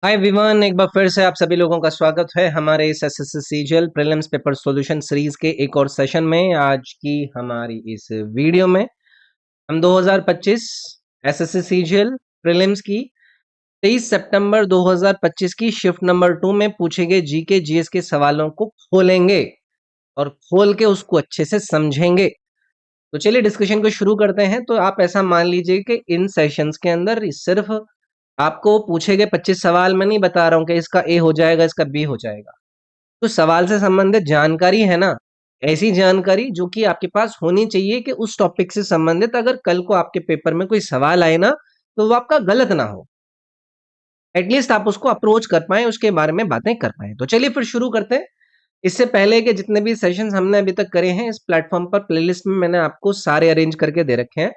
Hi everyone, एक बार फिर से आप सभी लोगों का स्वागत है हमारे इस SSC CGL prelims paper solution series के एक और सेशन में। आज की हमारी इस वीडियो में हम 2025 एसएससी सीजीएल प्रीलिम्स की 23 सितंबर 2025 की शिफ्ट नंबर 2 में पूछे गए जीके जीएस के सवालों को खोलेंगे और खोल के उसको अच्छे से समझेंगे। तो चलिए डिस्कशन को शुरू करते हैं। तो आप ऐसा मान लीजिए कि इन सेशंस के अंदर सिर्फ आपको पूछे गए 25 सवाल मैं नहीं बता रहा हूं कि इसका ए हो जाएगा, इसका बी हो जाएगा। तो सवाल से संबंधित जानकारी है ना, ऐसी जानकारी जो कि आपके पास होनी चाहिए कि उस टॉपिक से संबंधित अगर कल को आपके पेपर में कोई सवाल आए ना, तो वो आपका गलत ना हो। एटलीस्ट आप उसको अप्रोच कर पाए, उसके बारे में बातें कर पाए। तो चलिए फिर शुरू करते हैं। इससे पहले के जितने भी सेशंस हमने अभी तक करे हैं इस प्लेटफॉर्म पर, प्लेलिस्ट में मैंने आपको सारे अरेंज करके दे रखे हैं।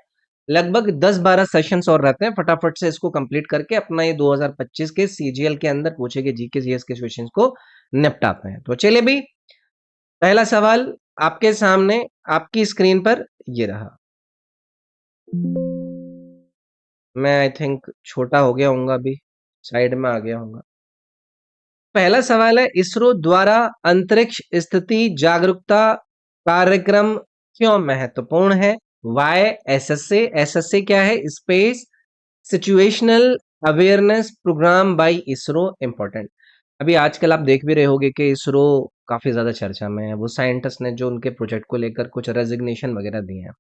लगभग 10-12 सेशंस और रहते हैं, फटाफट से इसको कंप्लीट करके अपना ये 2025 के सीजीएल के अंदर पूछे गए जीके जीएस के क्वेश्चंस को निपटाते हैं। तो चलिए भी, पहला सवाल आपके सामने आपकी स्क्रीन पर ये रहा। मैं आई थिंक छोटा हो गया हूँगा, अभी साइड में आ गया हूँगा। पहला सवाल है, इसरो द्वारा अंतरिक्ष स्थिति जागरूकता कार्यक्रम क्यों महत्वपूर्ण है? वाई एसएसए, एसएसए क्या है? Space situational awareness program by ISRO important. अभी आजकल आप देख भी रहे होगे कि इसरो काफी ज्यादा चर्चा में है। वो साइंटिस्ट ने जो उनके प्रोजेक्ट को लेकर कुछ रेजिग्नेशन वगैरह दिए हैं,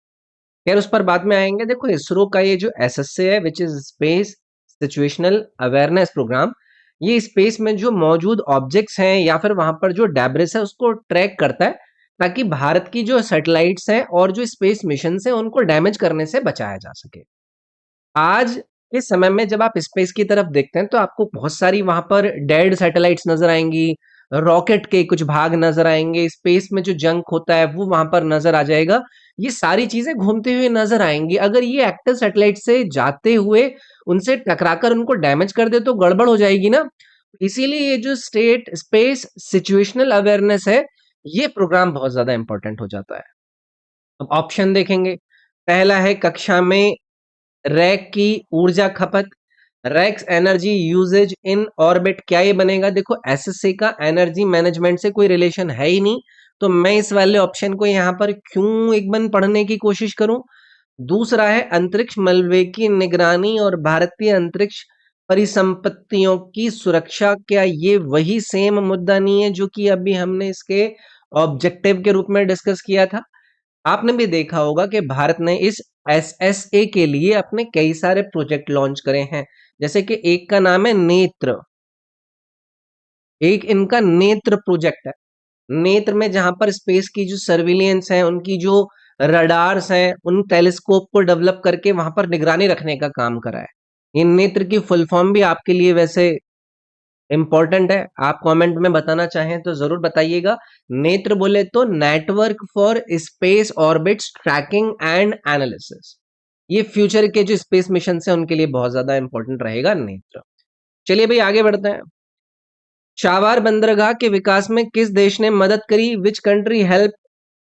खैर उस पर बाद में आएंगे। देखो, इसरो का ये जो एसएसए है, which is space situational awareness program, ये स्पेस में जो मौजूद ऑब्जेक्ट्स हैं या फिर वहां पर जो डेब्रिस है उसको ट्रैक करता है, ताकि भारत की जो सैटेलाइट्स हैं और जो स्पेस मिशन है उनको डैमेज करने से बचाया जा सके। आज के समय में जब आप स्पेस की तरफ देखते हैं तो आपको बहुत सारी वहां पर डेड सैटेलाइट्स नजर आएंगी, रॉकेट के कुछ भाग नजर आएंगे, स्पेस में जो जंक होता है वो वहां पर नजर आ जाएगा। ये सारी चीजें घूमते हुए नजर आएंगी। अगर ये एक्टिव सैटेलाइट से जाते हुए उनसे टकराकर उनको डैमेज कर दे तो गड़बड़ हो जाएगी ना। इसीलिए ये जो स्टेट स्पेस सिचुएशनल अवेयरनेस है, ये प्रोग्राम बहुत ज्यादा इंपॉर्टेंट हो जाता है। अब ऑप्शन देखेंगे। पहला है कक्षा में रैक की ऊर्जा खपत, racks energy uses in orbit, क्या ये बनेगा? देखो, एसएससी का एनर्जी मैनेजमेंट से कोई रिलेशन है ही नहीं, तो मैं इस वाले ऑप्शन को यहां पर क्यों एक बार पढ़ने की कोशिश करूं। दूसरा है अंतरिक्ष मलबे की निगरानी और भारतीय अंतरिक्ष परिसंपत्तियों की सुरक्षा, क्या ये वही सेम मुद्दा नहीं है जो कि अभी हमने इसके ऑब्जेक्टिव के रूप में डिस्कस किया था? आपने भी देखा होगा कि भारत ने इस एसएसए के लिए अपने कई सारे प्रोजेक्ट लॉन्च करे हैं। जैसे कि एक का नाम है नेत्र, एक इनका नेत्र प्रोजेक्ट है। नेत्र में जहां पर स्पेस की जो सर्विलियंस है, उनकी जो रडार्स हैं, उन टेलीस्कोप को डेवलप करके वहां पर निगरानी रखने का काम करा है। ये नेत्र की फुल फॉर्म भी आपके लिए वैसे इंपॉर्टेंट है, आप कमेंट में बताना चाहें तो जरूर बताइएगा। नेत्र बोले तो network for space orbits tracking and analysis. ये फ्यूचर के जो स्पेस मिशन है उनके लिए बहुत ज्यादा इंपॉर्टेंट रहेगा नेत्र। चलिए भाई आगे बढ़ते हैं। चाबार बंदरगाह के विकास में किस देश ने मदद करी? Which country help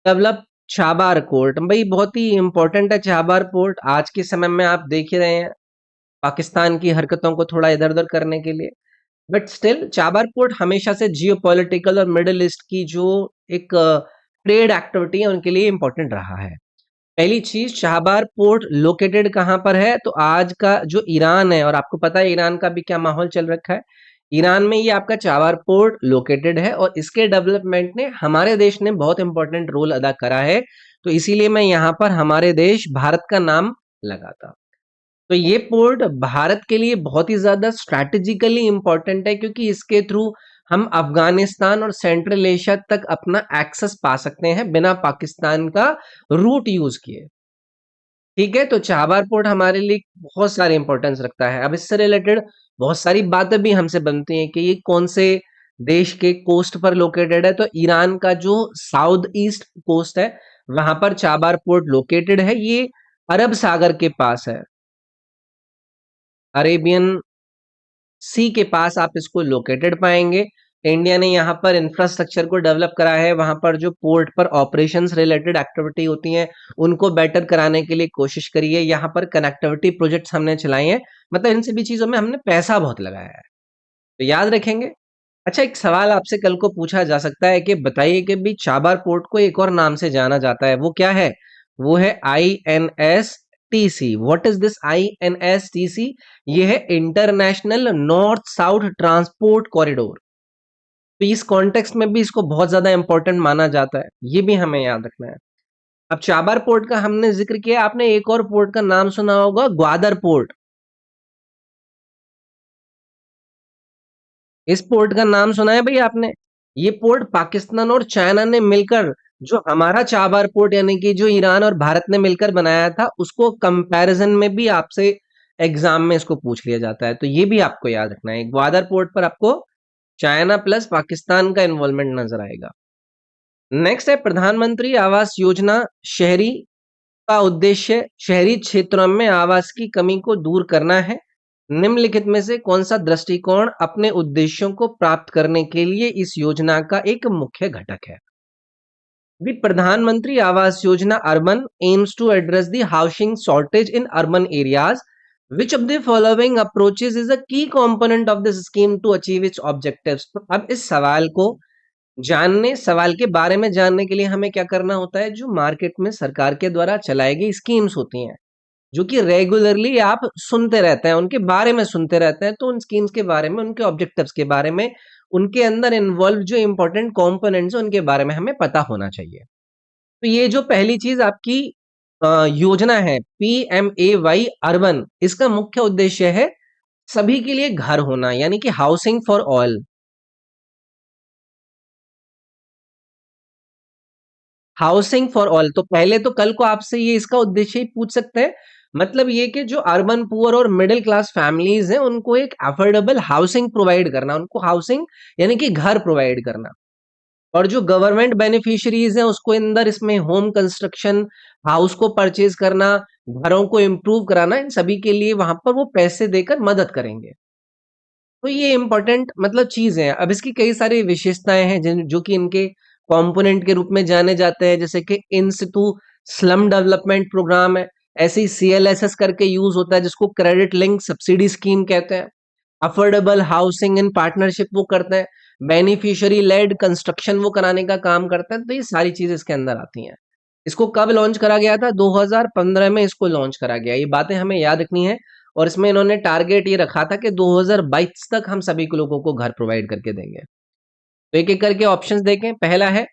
develop Chabahar port? भाई बहुत ही इंपॉर्टेंट है चाबार पोर्ट। आज के समय में आप देख ही रहे हैं पाकिस्तान की हरकतों को थोड़ा इधर उधर करने के लिए, बट स्टिल चाबार पोर्ट हमेशा से जियोपॉलिटिकल और मिडिल ईस्ट की जो एक ट्रेड एक्टिविटी है उनके लिए इंपॉर्टेंट रहा है। पहली चीज, चाबार पोर्ट लोकेटेड कहां पर है? तो आज का जो ईरान है, और आपको पता है ईरान का भी क्या माहौल चल रखा है, ईरान में ये आपका चाबार पोर्ट लोकेटेड है और इसके डेवलपमेंट ने हमारे देश ने बहुत इंपॉर्टेंट रोल अदा करा है। तो इसीलिए मैं यहाँ पर हमारे देश भारत का नाम लगाता। तो ये पोर्ट भारत के लिए बहुत ही ज्यादा स्ट्रैटेजिकली इंपॉर्टेंट है, क्योंकि इसके थ्रू हम अफगानिस्तान और सेंट्रल एशिया तक अपना एक्सेस पा सकते हैं बिना पाकिस्तान का रूट यूज किए। ठीक है, तो चाबार पोर्ट हमारे लिए बहुत सारे इंपॉर्टेंस रखता है। अब इससे रिलेटेड बहुत सारी बातें भी हमसे बनती हैं कि ये कौन से देश के कोस्ट पर लोकेटेड है। तो ईरान का जो साउथ ईस्ट कोस्ट है वहां पर चाबार पोर्ट लोकेटेड है। ये अरब सागर के पास है, अरेबियन सी के पास आप इसको लोकेटेड पाएंगे। इंडिया ने यहाँ पर इंफ्रास्ट्रक्चर को डेवलप करा है, वहां पर जो पोर्ट पर ऑपरेशंस रिलेटेड एक्टिविटी होती हैं उनको बेटर कराने के लिए कोशिश करी है। यहाँ पर कनेक्टिविटी प्रोजेक्ट्स हमने चलाए हैं, मतलब इन सभी चीजों में हमने पैसा बहुत लगाया है। तो याद रखेंगे। अच्छा, एक सवाल आपसे कल को पूछा जा सकता है कि बताइए कि भी चाबार पोर्ट को एक और नाम से जाना जाता है, वो क्या है? वो है INSTC। What is this INSTC? ये है international north south transport corridor. तो इस कॉन्टेक्स्ट में भी इसको बहुत ज्यादा इंपॉर्टेंट माना जाता है, ये भी हमें याद रखना है। अब चाबार पोर्ट का हमने जिक्र किया, आपने एक और पोर्ट का नाम सुना होगा, ग्वादर पोर्ट। इस पोर्ट का नाम सुना है भाई आपने? ये पोर्ट पाकिस्तान और चाइना ने मिलकर, जो हमारा चाबार पोर्ट यानी कि जो ईरान और भारत ने मिलकर बनाया था, उसको कंपैरिजन में भी आपसे एग्जाम में इसको पूछ लिया जाता है, तो ये भी आपको याद रखना है। ग्वादर पोर्ट पर आपको चाइना प्लस पाकिस्तान का इन्वॉल्वमेंट नजर आएगा। नेक्स्ट है प्रधानमंत्री आवास योजना। शहरी का उद्देश्य शहरी क्षेत्रों में आवास की कमी को दूर करना है। निम्नलिखित में से कौन सा दृष्टिकोण अपने उद्देश्यों को प्राप्त करने के लिए इस योजना का एक मुख्य घटक है? The प्रधानमंत्री Awas Yojana urban aims to address the housing shortage in urban areas. Which of the following approaches is a key component of this scheme to achieve its objectives? तो अब इस सवाल के बारे में जानने के लिए हमें क्या करना होता है? जो मार्केट में सरकार के द्वारा चलाई गई स्कीम्स होती हैं, जो कि रेगुलरली आप सुनते रहते हैं, उनके बारे में सुनते रहते हैं, तो उन स्कीम्स के बारे में, उनके ऑब्जेक्टिव्स के बारे में, उनके अंदर इन्वॉल्व जो इंपॉर्टेंट कंपोनेंट्स हैं उनके बारे में हमें पता होना चाहिए। तो ये जो पहली चीज आपकी योजना है PMAY अर्बन, इसका मुख्य उद्देश्य है सभी के लिए घर होना, यानी कि housing for all. Housing for all, तो पहले तो कल को आपसे ये इसका उद्देश्य ही पूछ सकते हैं। मतलब ये कि जो अर्बन पुअर और मिडिल क्लास फैमिलीज हैं, उनको एक अफोर्डेबल हाउसिंग प्रोवाइड करना, उनको हाउसिंग यानी कि घर प्रोवाइड करना। और जो गवर्नमेंट बेनिफिशियरीज हैं, उसको अंदर इसमें होम कंस्ट्रक्शन, हाउस को परचेज करना, घरों को इम्प्रूव कराना, इन सभी के लिए वहां पर वो पैसे देकर मदद करेंगे। तो ये इंपॉर्टेंट मतलब चीज है। अब इसकी कई सारी विशेषताएं हैं जो कि इनके कंपोनेंट के रूप में जाने जाते हैं, जैसे कि इन सितु स्लम डेवलपमेंट प्रोग्राम है, ऐसे ही CLSS करके यूज होता है, जिसको क्रेडिट लिंक सब्सिडी स्कीम कहते हैं। अफोर्डेबल हाउसिंग इन पार्टनरशिप वो करते हैं, बेनिफिशियरी लेड कंस्ट्रक्शन वो कराने का काम करते हैं। तो ये सारी चीजें इसके अंदर आती हैं। इसको कब लॉन्च करा गया था? 2015 में इसको लॉन्च करा गया। ये बातें हमें याद रखनी है। और इसमें इन्होंने टारगेट ये रखा था कि 2022 तक हम सभी को लोगों को घर प्रोवाइड करके देंगे। तो एक एक करके ऑप्शंस देखें। पहला है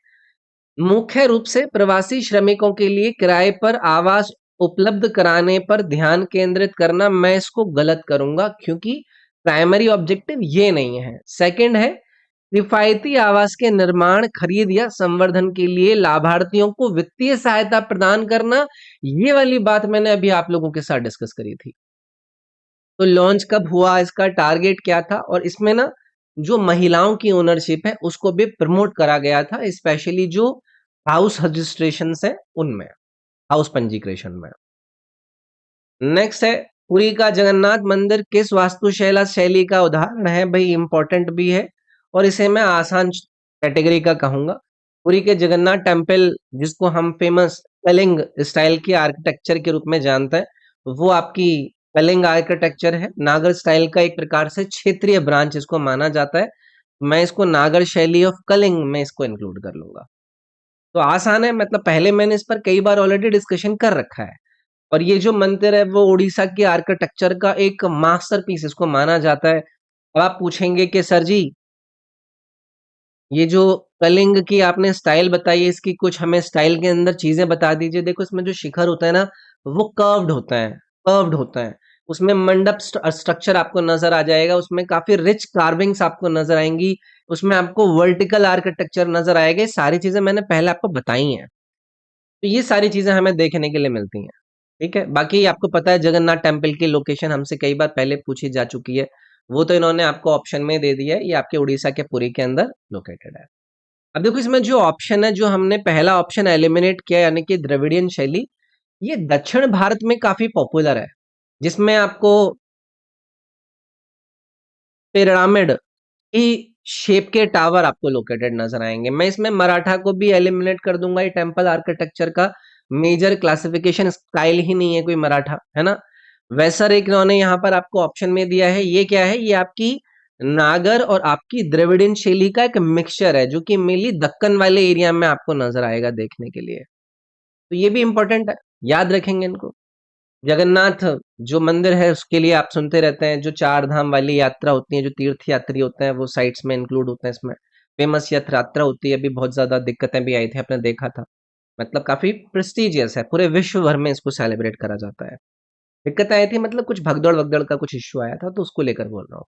मुख्य रूप से प्रवासी श्रमिकों के लिए किराए पर आवास उपलब्ध कराने पर ध्यान केंद्रित करना। मैं इसको गलत करूंगा, क्योंकि प्राइमरी ऑब्जेक्टिव ये नहीं है। सेकंड है किफायती आवास के निर्माण, खरीद या संवर्धन के लिए लाभार्थियों को वित्तीय सहायता प्रदान करना। ये वाली बात मैंने अभी आप लोगों के साथ डिस्कस करी थी। तो लॉन्च कब हुआ, इसका टारगेट क्या था, और इसमें ना जो महिलाओं की ओनरशिप है उसको भी प्रमोट करा गया था, स्पेशली जो हाउस रजिस्ट्रेशन है उनमें, हाउस पंजीकरण में। नेक्स्ट है पुरी का जगन्नाथ मंदिर किस वास्तुशैला शैली का उदाहरण है? भाई इंपॉर्टेंट भी है, और इसे मैं आसान कैटेगरी का कहूंगा। पुरी के जगन्नाथ टेम्पल, जिसको हम फेमस कलिंग स्टाइल के आर्किटेक्चर के रूप में जानते हैं, वो आपकी कलिंग आर्किटेक्चर है। नागर स्टाइल का एक प्रकार से क्षेत्रीय ब्रांच इसको माना जाता है। मैं इसको नागर शैली ऑफ कलिंग में इसको इंक्लूड कर लूंगा। तो आसान है, मतलब पहले मैंने इस पर कई बार ऑलरेडी डिस्कशन कर रखा है। और ये जो मंदिर है वो उड़ीसा के आर्किटेक्चर का एक मास्टरपीस इसको माना जाता है। अब आप पूछेंगे कि सर जी, ये जो कलिंग की आपने स्टाइल बताई है, इसकी कुछ हमें स्टाइल के अंदर चीजें बता दीजिए। देखो, इसमें जो शिखर होता है ना, वो कर्व्ड होता है, कर्व्ड होता है। उसमें मंडप स्ट्रक्चर आपको नजर आ जाएगा, उसमें काफी रिच कार्विंग्स आपको नजर आएंगी, उसमें आपको वर्टिकल आर्किटेक्चर नजर आएगा। ये सारी चीजें मैंने पहले आपको बताई हैं। तो ये सारी चीजें हमें देखने के लिए मिलती हैं। ठीक है, बाकी आपको पता है जगन्नाथ टेम्पल की लोकेशन हमसे कई बार पहले पूछी जा चुकी है, वो तो इन्होंने आपको ऑप्शन में दे दिया है, ये आपके उड़ीसा के पुरी के अंदर लोकेटेड है। अब देखो, इसमें जो ऑप्शन है, जो हमने पहला ऑप्शन एलिमिनेट किया, यानी कि द्रविडियन शैली, ये दक्षिण भारत में काफी पॉपुलर है, जिसमें आपको पिरामिड की शेप के टावर आपको लोकेटेड नजर आएंगे। मैं इसमें मराठा को भी एलिमिनेट कर दूंगा, ये टेम्पल आर्किटेक्चर का मेजर क्लासिफिकेशन स्टाइल ही नहीं है कोई मराठा, है ना। वैसर एक इन्होंने यहाँ पर आपको ऑप्शन में दिया है। ये क्या है? ये आपकी नागर और आपकी द्रविडियन शैली का एक मिक्सचर है, जो कि मेनली दक्कन वाले एरिया में आपको नजर आएगा देखने के लिए। तो ये भी इंपॉर्टेंट है, याद रखेंगे इनको। जगन्नाथ जो मंदिर है उसके लिए आप सुनते रहते हैं, जो चार धाम वाली यात्रा होती है, जो तीर्थ यात्री होते हैं वो साइट्स में इंक्लूड होते हैं इसमें। फेमस यथ यात्रा होती है, अभी बहुत ज्यादा दिक्कतें भी आई थी, आपने देखा था। मतलब काफी प्रेस्टिजियस है, पूरे विश्व भर में इसको सेलिब्रेट करा जाता है। दिक्कत आई थी मतलब कुछ भगदड़ वगदड़ का कुछ इश्यू आया था, तो उसको लेकर बोल रहा हूँ।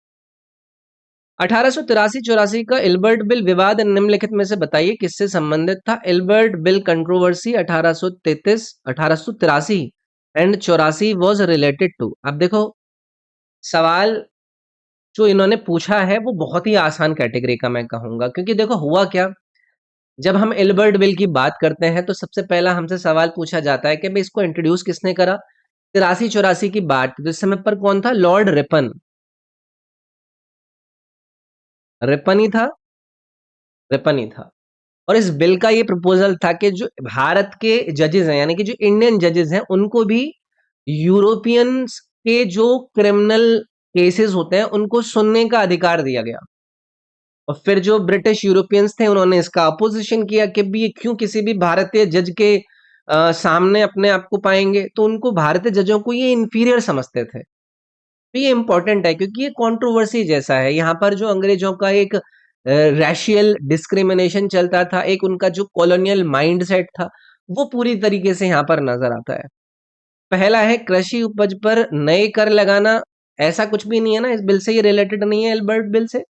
1883-84 का इल्बर्ट बिल विवाद निम्नलिखित में से बताइए किससे संबंधित था। Ilbert bill controversy 1833 and 84 was related to. अब देखो, सवाल जो इन्होंने पूछा है वो बहुत ही आसान कैटेगरी का मैं कहूंगा, क्योंकि देखो हुआ क्या, जब हम इल्बर्ट बिल की बात करते हैं तो सबसे पहला हमसे सवाल पूछा जाता है कि भाई इसको इंट्रोड्यूस किसने करा। 83-84 की बात तो इस समय पर कौन था, लॉर्ड रिपन। रिपन ही था, रिपन ही था। और इस बिल का ये प्रपोजल था कि जो भारत के जजेस हैं, यानी कि जो इंडियन जजेस हैं, उनको भी यूरोपियंस के जो क्रिमिनल केसेस होते हैं उनको सुनने का अधिकार दिया गया। और फिर जो ब्रिटिश यूरोपियंस थे उन्होंने इसका अपोजिशन किया कि भी ये क्यों किसी भी भारतीय जज के सामने अपने आप को पाएंगे, तो उनको भारतीय जजों को ये इंफीरियर समझते थे। तो ये इंपॉर्टेंट है क्योंकि ये कंट्रोवर्सी जैसा है, यहाँ पर जो अंग्रेजों का एक रैशियल डिस्क्रिमिनेशन चलता था, एक उनका जो कॉलोनियल माइंडसेट था, वो पूरी तरीके से यहाँ पर नजर आता है। पहला है कृषि उपज पर नए कर लगाना, ऐसा कुछ भी नहीं है ना, इस बिल से ये रिलेटेड नहीं है, एल्बर्ट बिल से।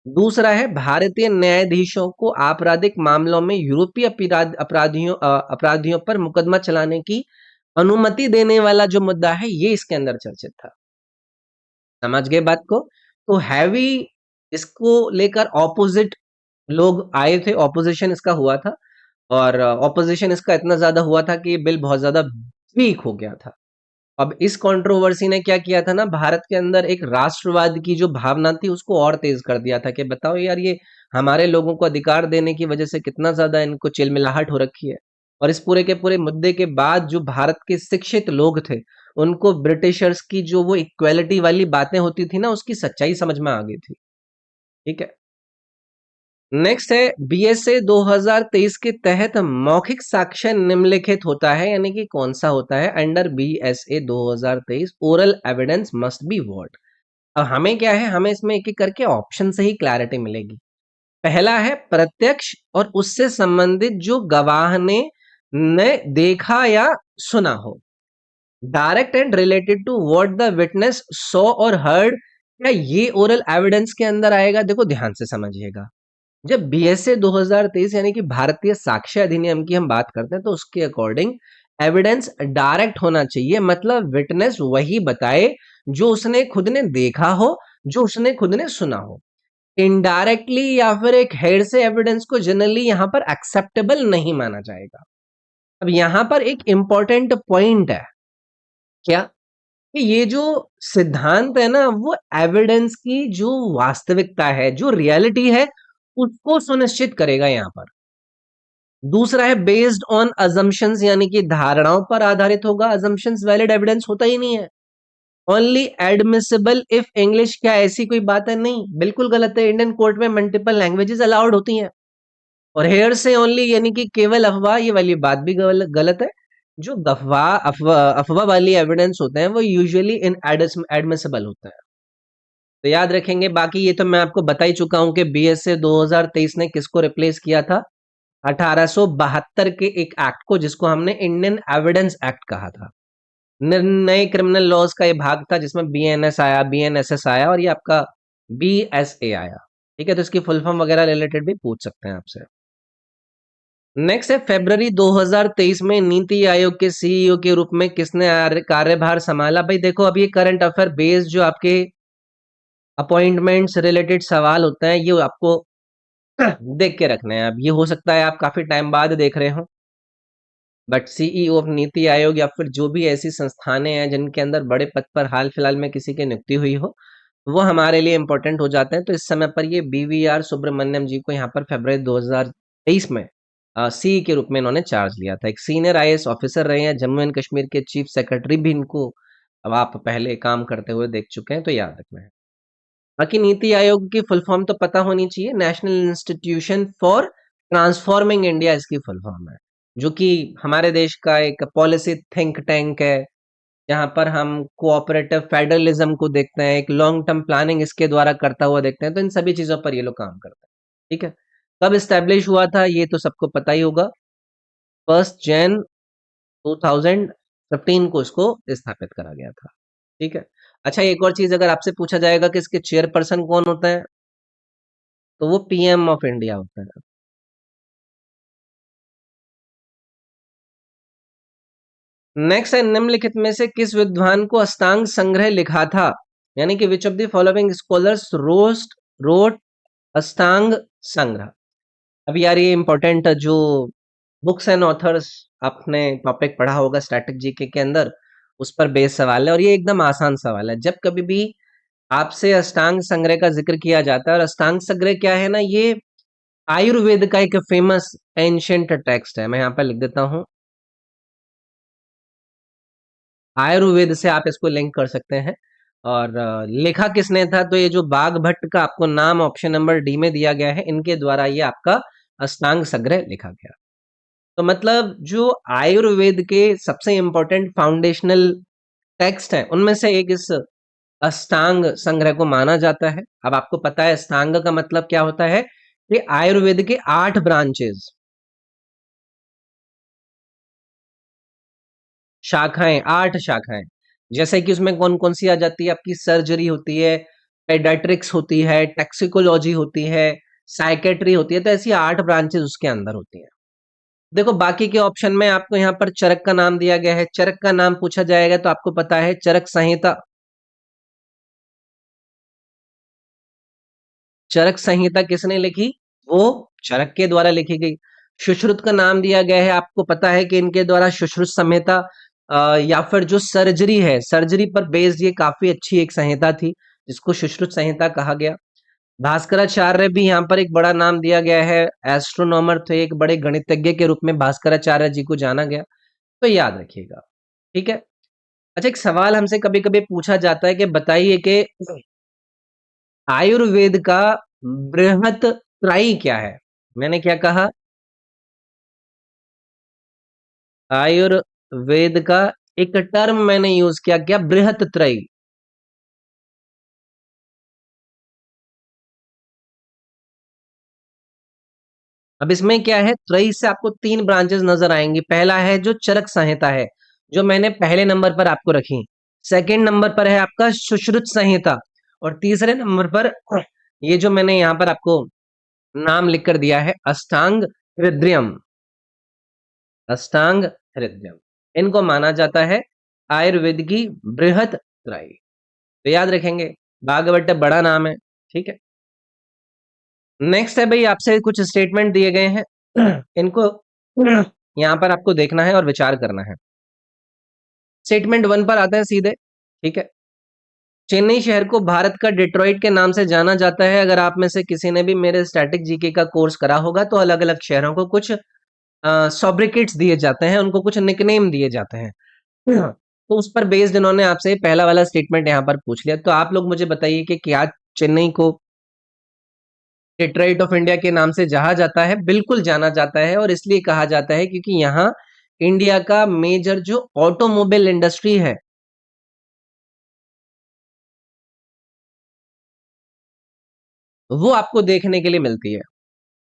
दूसरा है भारतीय न्यायाधीशों को आपराधिक मामलों में यूरोपीय अपराधियों पर मुकदमा चलाने की अनुमति देने वाला जो मुद्दा है, ये इसके अंदर चर्चित था। समझ गए बात को। तो हैवी इसको लेकर ऑपोजिट लोग आए थे, ऑपोजिशन इसका हुआ था। और ऑपोजिशन इसका इतना ज्यादा हुआ था कि ये बिल बहुत ज्यादा वीक हो गया था। अब इस कंट्रोवर्सी ने क्या किया था ना, भारत के अंदर एक राष्ट्रवाद की जो भावना थी उसको और तेज कर दिया था कि बताओ यार, ये हमारे लोगों को अधिकार देने की वजह से कितना ज्यादा इनको चिलमिलाहट हो रखी है। और इस पूरे के पूरे मुद्दे के बाद जो भारत के शिक्षित लोग थे, उनको ब्रिटिशर्स की जो वो इक्वेलिटी वाली बातें होती थी ना, उसकी सच्चाई समझ में आ गई थी। ठीक है। नेक्स्ट है बीएसए 2023 के तहत मौखिक साक्ष्य निम्नलिखित होता है, यानी कि कौन सा होता है under BSA 2023, oral evidence must be what. अब हमें क्या है, हमें इसमें एक एक करके ऑप्शन से ही क्लैरिटी मिलेगी। पहला है प्रत्यक्ष और उससे संबंधित जो गवाह ने देखा या सुना हो। Direct and related to what the witness saw और हर्ड, क्या ये ओरल एविडेंस के अंदर आएगा? देखो ध्यान से समझिएगा, जब बीएसए 2023 यानी कि भारतीय साक्ष्य अधिनियम की हम बात करते हैं तो उसके अकॉर्डिंग एविडेंस डायरेक्ट होना चाहिए, मतलब विटनेस वही बताए जो उसने खुद ने देखा हो, जो उसने खुद ने सुना हो। इनडायरेक्टली या फिर एक हेड से एविडेंस को जनरली यहां पर एक्सेप्टेबल नहीं माना जाएगा। अब यहां पर एक इंपॉर्टेंट पॉइंट है क्या, कि ये जो सिद्धांत है ना, वो एविडेंस की जो वास्तविकता है, जो रियलिटी है, उसको सुनिश्चित करेगा यहां पर। दूसरा है बेस्ड ऑन अजम्पशंस, यानी कि धारणाओं पर आधारित होगा। अजम्पशंस वैलिड एविडेंस होता ही नहीं है। ओनली एडमिसिबल इफ इंग्लिश, क्या ऐसी कोई बात है? नहीं, बिल्कुल गलत है। इंडियन कोर्ट में मल्टीपल लैंग्वेजेस अलाउड होती हैं। और हेयर से ओनली, यानी कि केवल अफवाह, ये वाली बात भी गलत है। जो अफवाह अफवाह अफवाह वाली एविडेंस होते हैं वो यूजुअली इन एडमिसिबल होता है। तो याद रखेंगे। बाकी ये तो मैं आपको बता ही चुका हूं कि बीएसए 2023 ने किसको रिप्लेस किया था, 1872 के एक एक्ट को, जिसको हमने इंडियन एविडेंस एक्ट कहा था। नए क्रिमिनल लॉज का ये भाग था जिसमें बीएनएस आया, बीएनएसएस आया, और ये आपका बीएसए आया। ठीक है, तो इसकी फुल फॉर्म वगैरह रिलेटेड भी पूछ सकते हैं आपसे। नेक्स्ट है फरवरी 2023 में नीति आयोग के सीईओ के रूप में किसने कार्यभार संभाला। भाई देखो, अब ये करंट अफेयर बेस्ड जो आपके अपॉइंटमेंट्स रिलेटेड सवाल होते हैं, ये आपको देख के रखना है। अब ये हो सकता है आप काफी टाइम बाद देख रहे हो, but CEO of NITI Aayog या फिर जो भी ऐसी संस्थानें हैं जिनके अंदर बड़े पद पर हाल फिलहाल में किसी की नियुक्ति हुई हो, वो हमारे लिए इंपॉर्टेंट हो जाते हैं। तो इस समय पर ये बीवीआर सुब्रमण्यम जी को यहाँ पर फरवरी 2023 में सी के रूप में इन्होंने चार्ज लिया था। एक सीनियर आईएएस ऑफिसर रहे हैं, जम्मू एंड कश्मीर के चीफ सेक्रेटरी भी इनको अब आप पहले काम करते हुए देख चुके हैं, तो याद रखना है। बाकी नीति आयोग की फुल फॉर्म तो पता होनी चाहिए, national institution for transforming India इसकी फुल फॉर्म है, जो कि हमारे देश का एक पॉलिसी थिंक टैंक है, जहाँ पर हम कोऑपरेटिव फेडरलिज्म को देखते हैं, एक लॉन्ग टर्म प्लानिंग इसके द्वारा करता हुआ देखते हैं, तो इन सभी चीजों पर ये लोग काम करते हैं। ठीक है, कब स्टैब्लिश हुआ था ये तो सबको पता ही होगा, 1 जन 2015 को इसको स्थापित करा गया था। ठीक है, अच्छा एक और चीज अगर आपसे पूछा जाएगा कि इसके चेयरपर्सन कौन होता है, तो वो पीएम ऑफ इंडिया होता है। नेक्स्ट है, निम्नलिखित में से किस विद्वान को अष्टांग संग्रह लिखा था, यानी कि which of the following scholars wrote Ashtanga Sangraha. अब यार ये इंपॉर्टेंट जो बुक्स एंड ऑथर्स आपने टॉपिक पढ़ा होगा स्टैटिक जीके के अंदर, उस पर बेस सवाल है, और ये एकदम आसान सवाल है। जब कभी भी आपसे अष्टांग संग्रह का जिक्र किया जाता है, और अष्टांग संग्रह क्या है ना, ये आयुर्वेद का एक फेमस एंशियंट टेक्स्ट है। मैं यहाँ पर लिख देता हूँ, आयुर्वेद से आप इसको लिंक कर सकते हैं। और लिखा किसने था, तो ये जो बाघ भट्ट का आपको नाम ऑप्शन नंबर डी में दिया गया है, इनके द्वारा ये आपका अष्टांग संग्रह लिखा गया। तो मतलब जो आयुर्वेद के सबसे इंपॉर्टेंट फाउंडेशनल टेक्स्ट हैं, उनमें से एक इस अष्टांग संग्रह को माना जाता है। अब आपको पता है अष्टांग का मतलब क्या होता है, कि आयुर्वेद के 8 ब्रांचेस, शाखाएं, 8 शाखाएं, जैसे कि उसमें कौन कौन सी आ जाती है, आपकी सर्जरी होती है, पेडियाट्रिक्स होती है, टैक्सिकोलॉजी होती है, साइकेट्री होती है, तो ऐसी 8 ब्रांचेस उसके अंदर होती हैं। देखो बाकी के ऑप्शन में आपको यहाँ पर चरक का नाम दिया गया है, चरक का नाम पूछा जाएगा तो आपको पता है चरक संहिता, चरक संहिता किसने लिखी, वो चरक के द्वारा लिखी गई। सुश्रुत का नाम दिया गया है, आपको पता है कि इनके द्वारा सुश्रुत संहिता, या फिर जो सर्जरी है, सर्जरी पर बेस्ड ये काफी अच्छी एक संहिता थी, जिसको सुश्रुत संहिता कहा गया। भास्कराचार्य भी यहाँ पर एक बड़ा नाम दिया गया है, एस्ट्रोनॉमर थे, एक बड़े गणितज्ञ के रूप में भास्कराचार्य जी को जाना गया, तो याद रखिएगा। ठीक है, अच्छा एक सवाल हमसे कभी कभी पूछा जाता है कि बताइए कि आयुर्वेद का बृहत त्राई क्या है। मैंने क्या कहा, आयुर्वेद का एक टर्म मैंने यूज किया, क्या, बृहत त्रयी। अब इसमें क्या है, त्रयी से आपको 3 ब्रांचेस नजर आएंगी। पहला है जो चरक संहिता है, जो मैंने पहले नंबर पर आपको रखी। सेकंड नंबर पर है आपका सुश्रुत संहिता, और तीसरे नंबर पर ये जो मैंने यहाँ पर आपको नाम लिख कर दिया है, अष्टांग हृदयम, अष्टांग हृदयम, इनको माना जाता है आयुर्वेद की बृहत त्राई। तो याद रखेंगे, भागवत बड़ा नाम है। ठीक है, नेक्स्ट है भाई, आपसे कुछ स्टेटमेंट दिए गए हैं, इनको यहाँ पर आपको देखना है और विचार करना है। स्टेटमेंट 1 पर आते हैं सीधे। ठीक है, चेन्नई शहर को भारत का डिट्रॉइट के नाम से जाना जाता है। अगर आप में से किसी ने भी मेरे स्टैटिक जीके का कोर्स करा होगा, तो अलग अलग शहरों को कुछ सॉब्रिकेट्स दिए जाते हैं, उनको कुछ निकनेम दिए जाते हैं। तो उस पर बेस्ड इन्होंने आपसे पहला वाला स्टेटमेंट यहाँ पर पूछ लिया। तो आप लोग मुझे बताइए कि क्या चेन्नई को डेट्रॉइट ऑफ इंडिया के नाम से जाना जाता है? बिल्कुल जाना जाता है, और इसलिए कहा जाता है क्योंकि यहाँ इंडिया का मेजर जो ऑटोमोबाइल इंडस्ट्री है, वो आपको देखने के लिए मिलती है।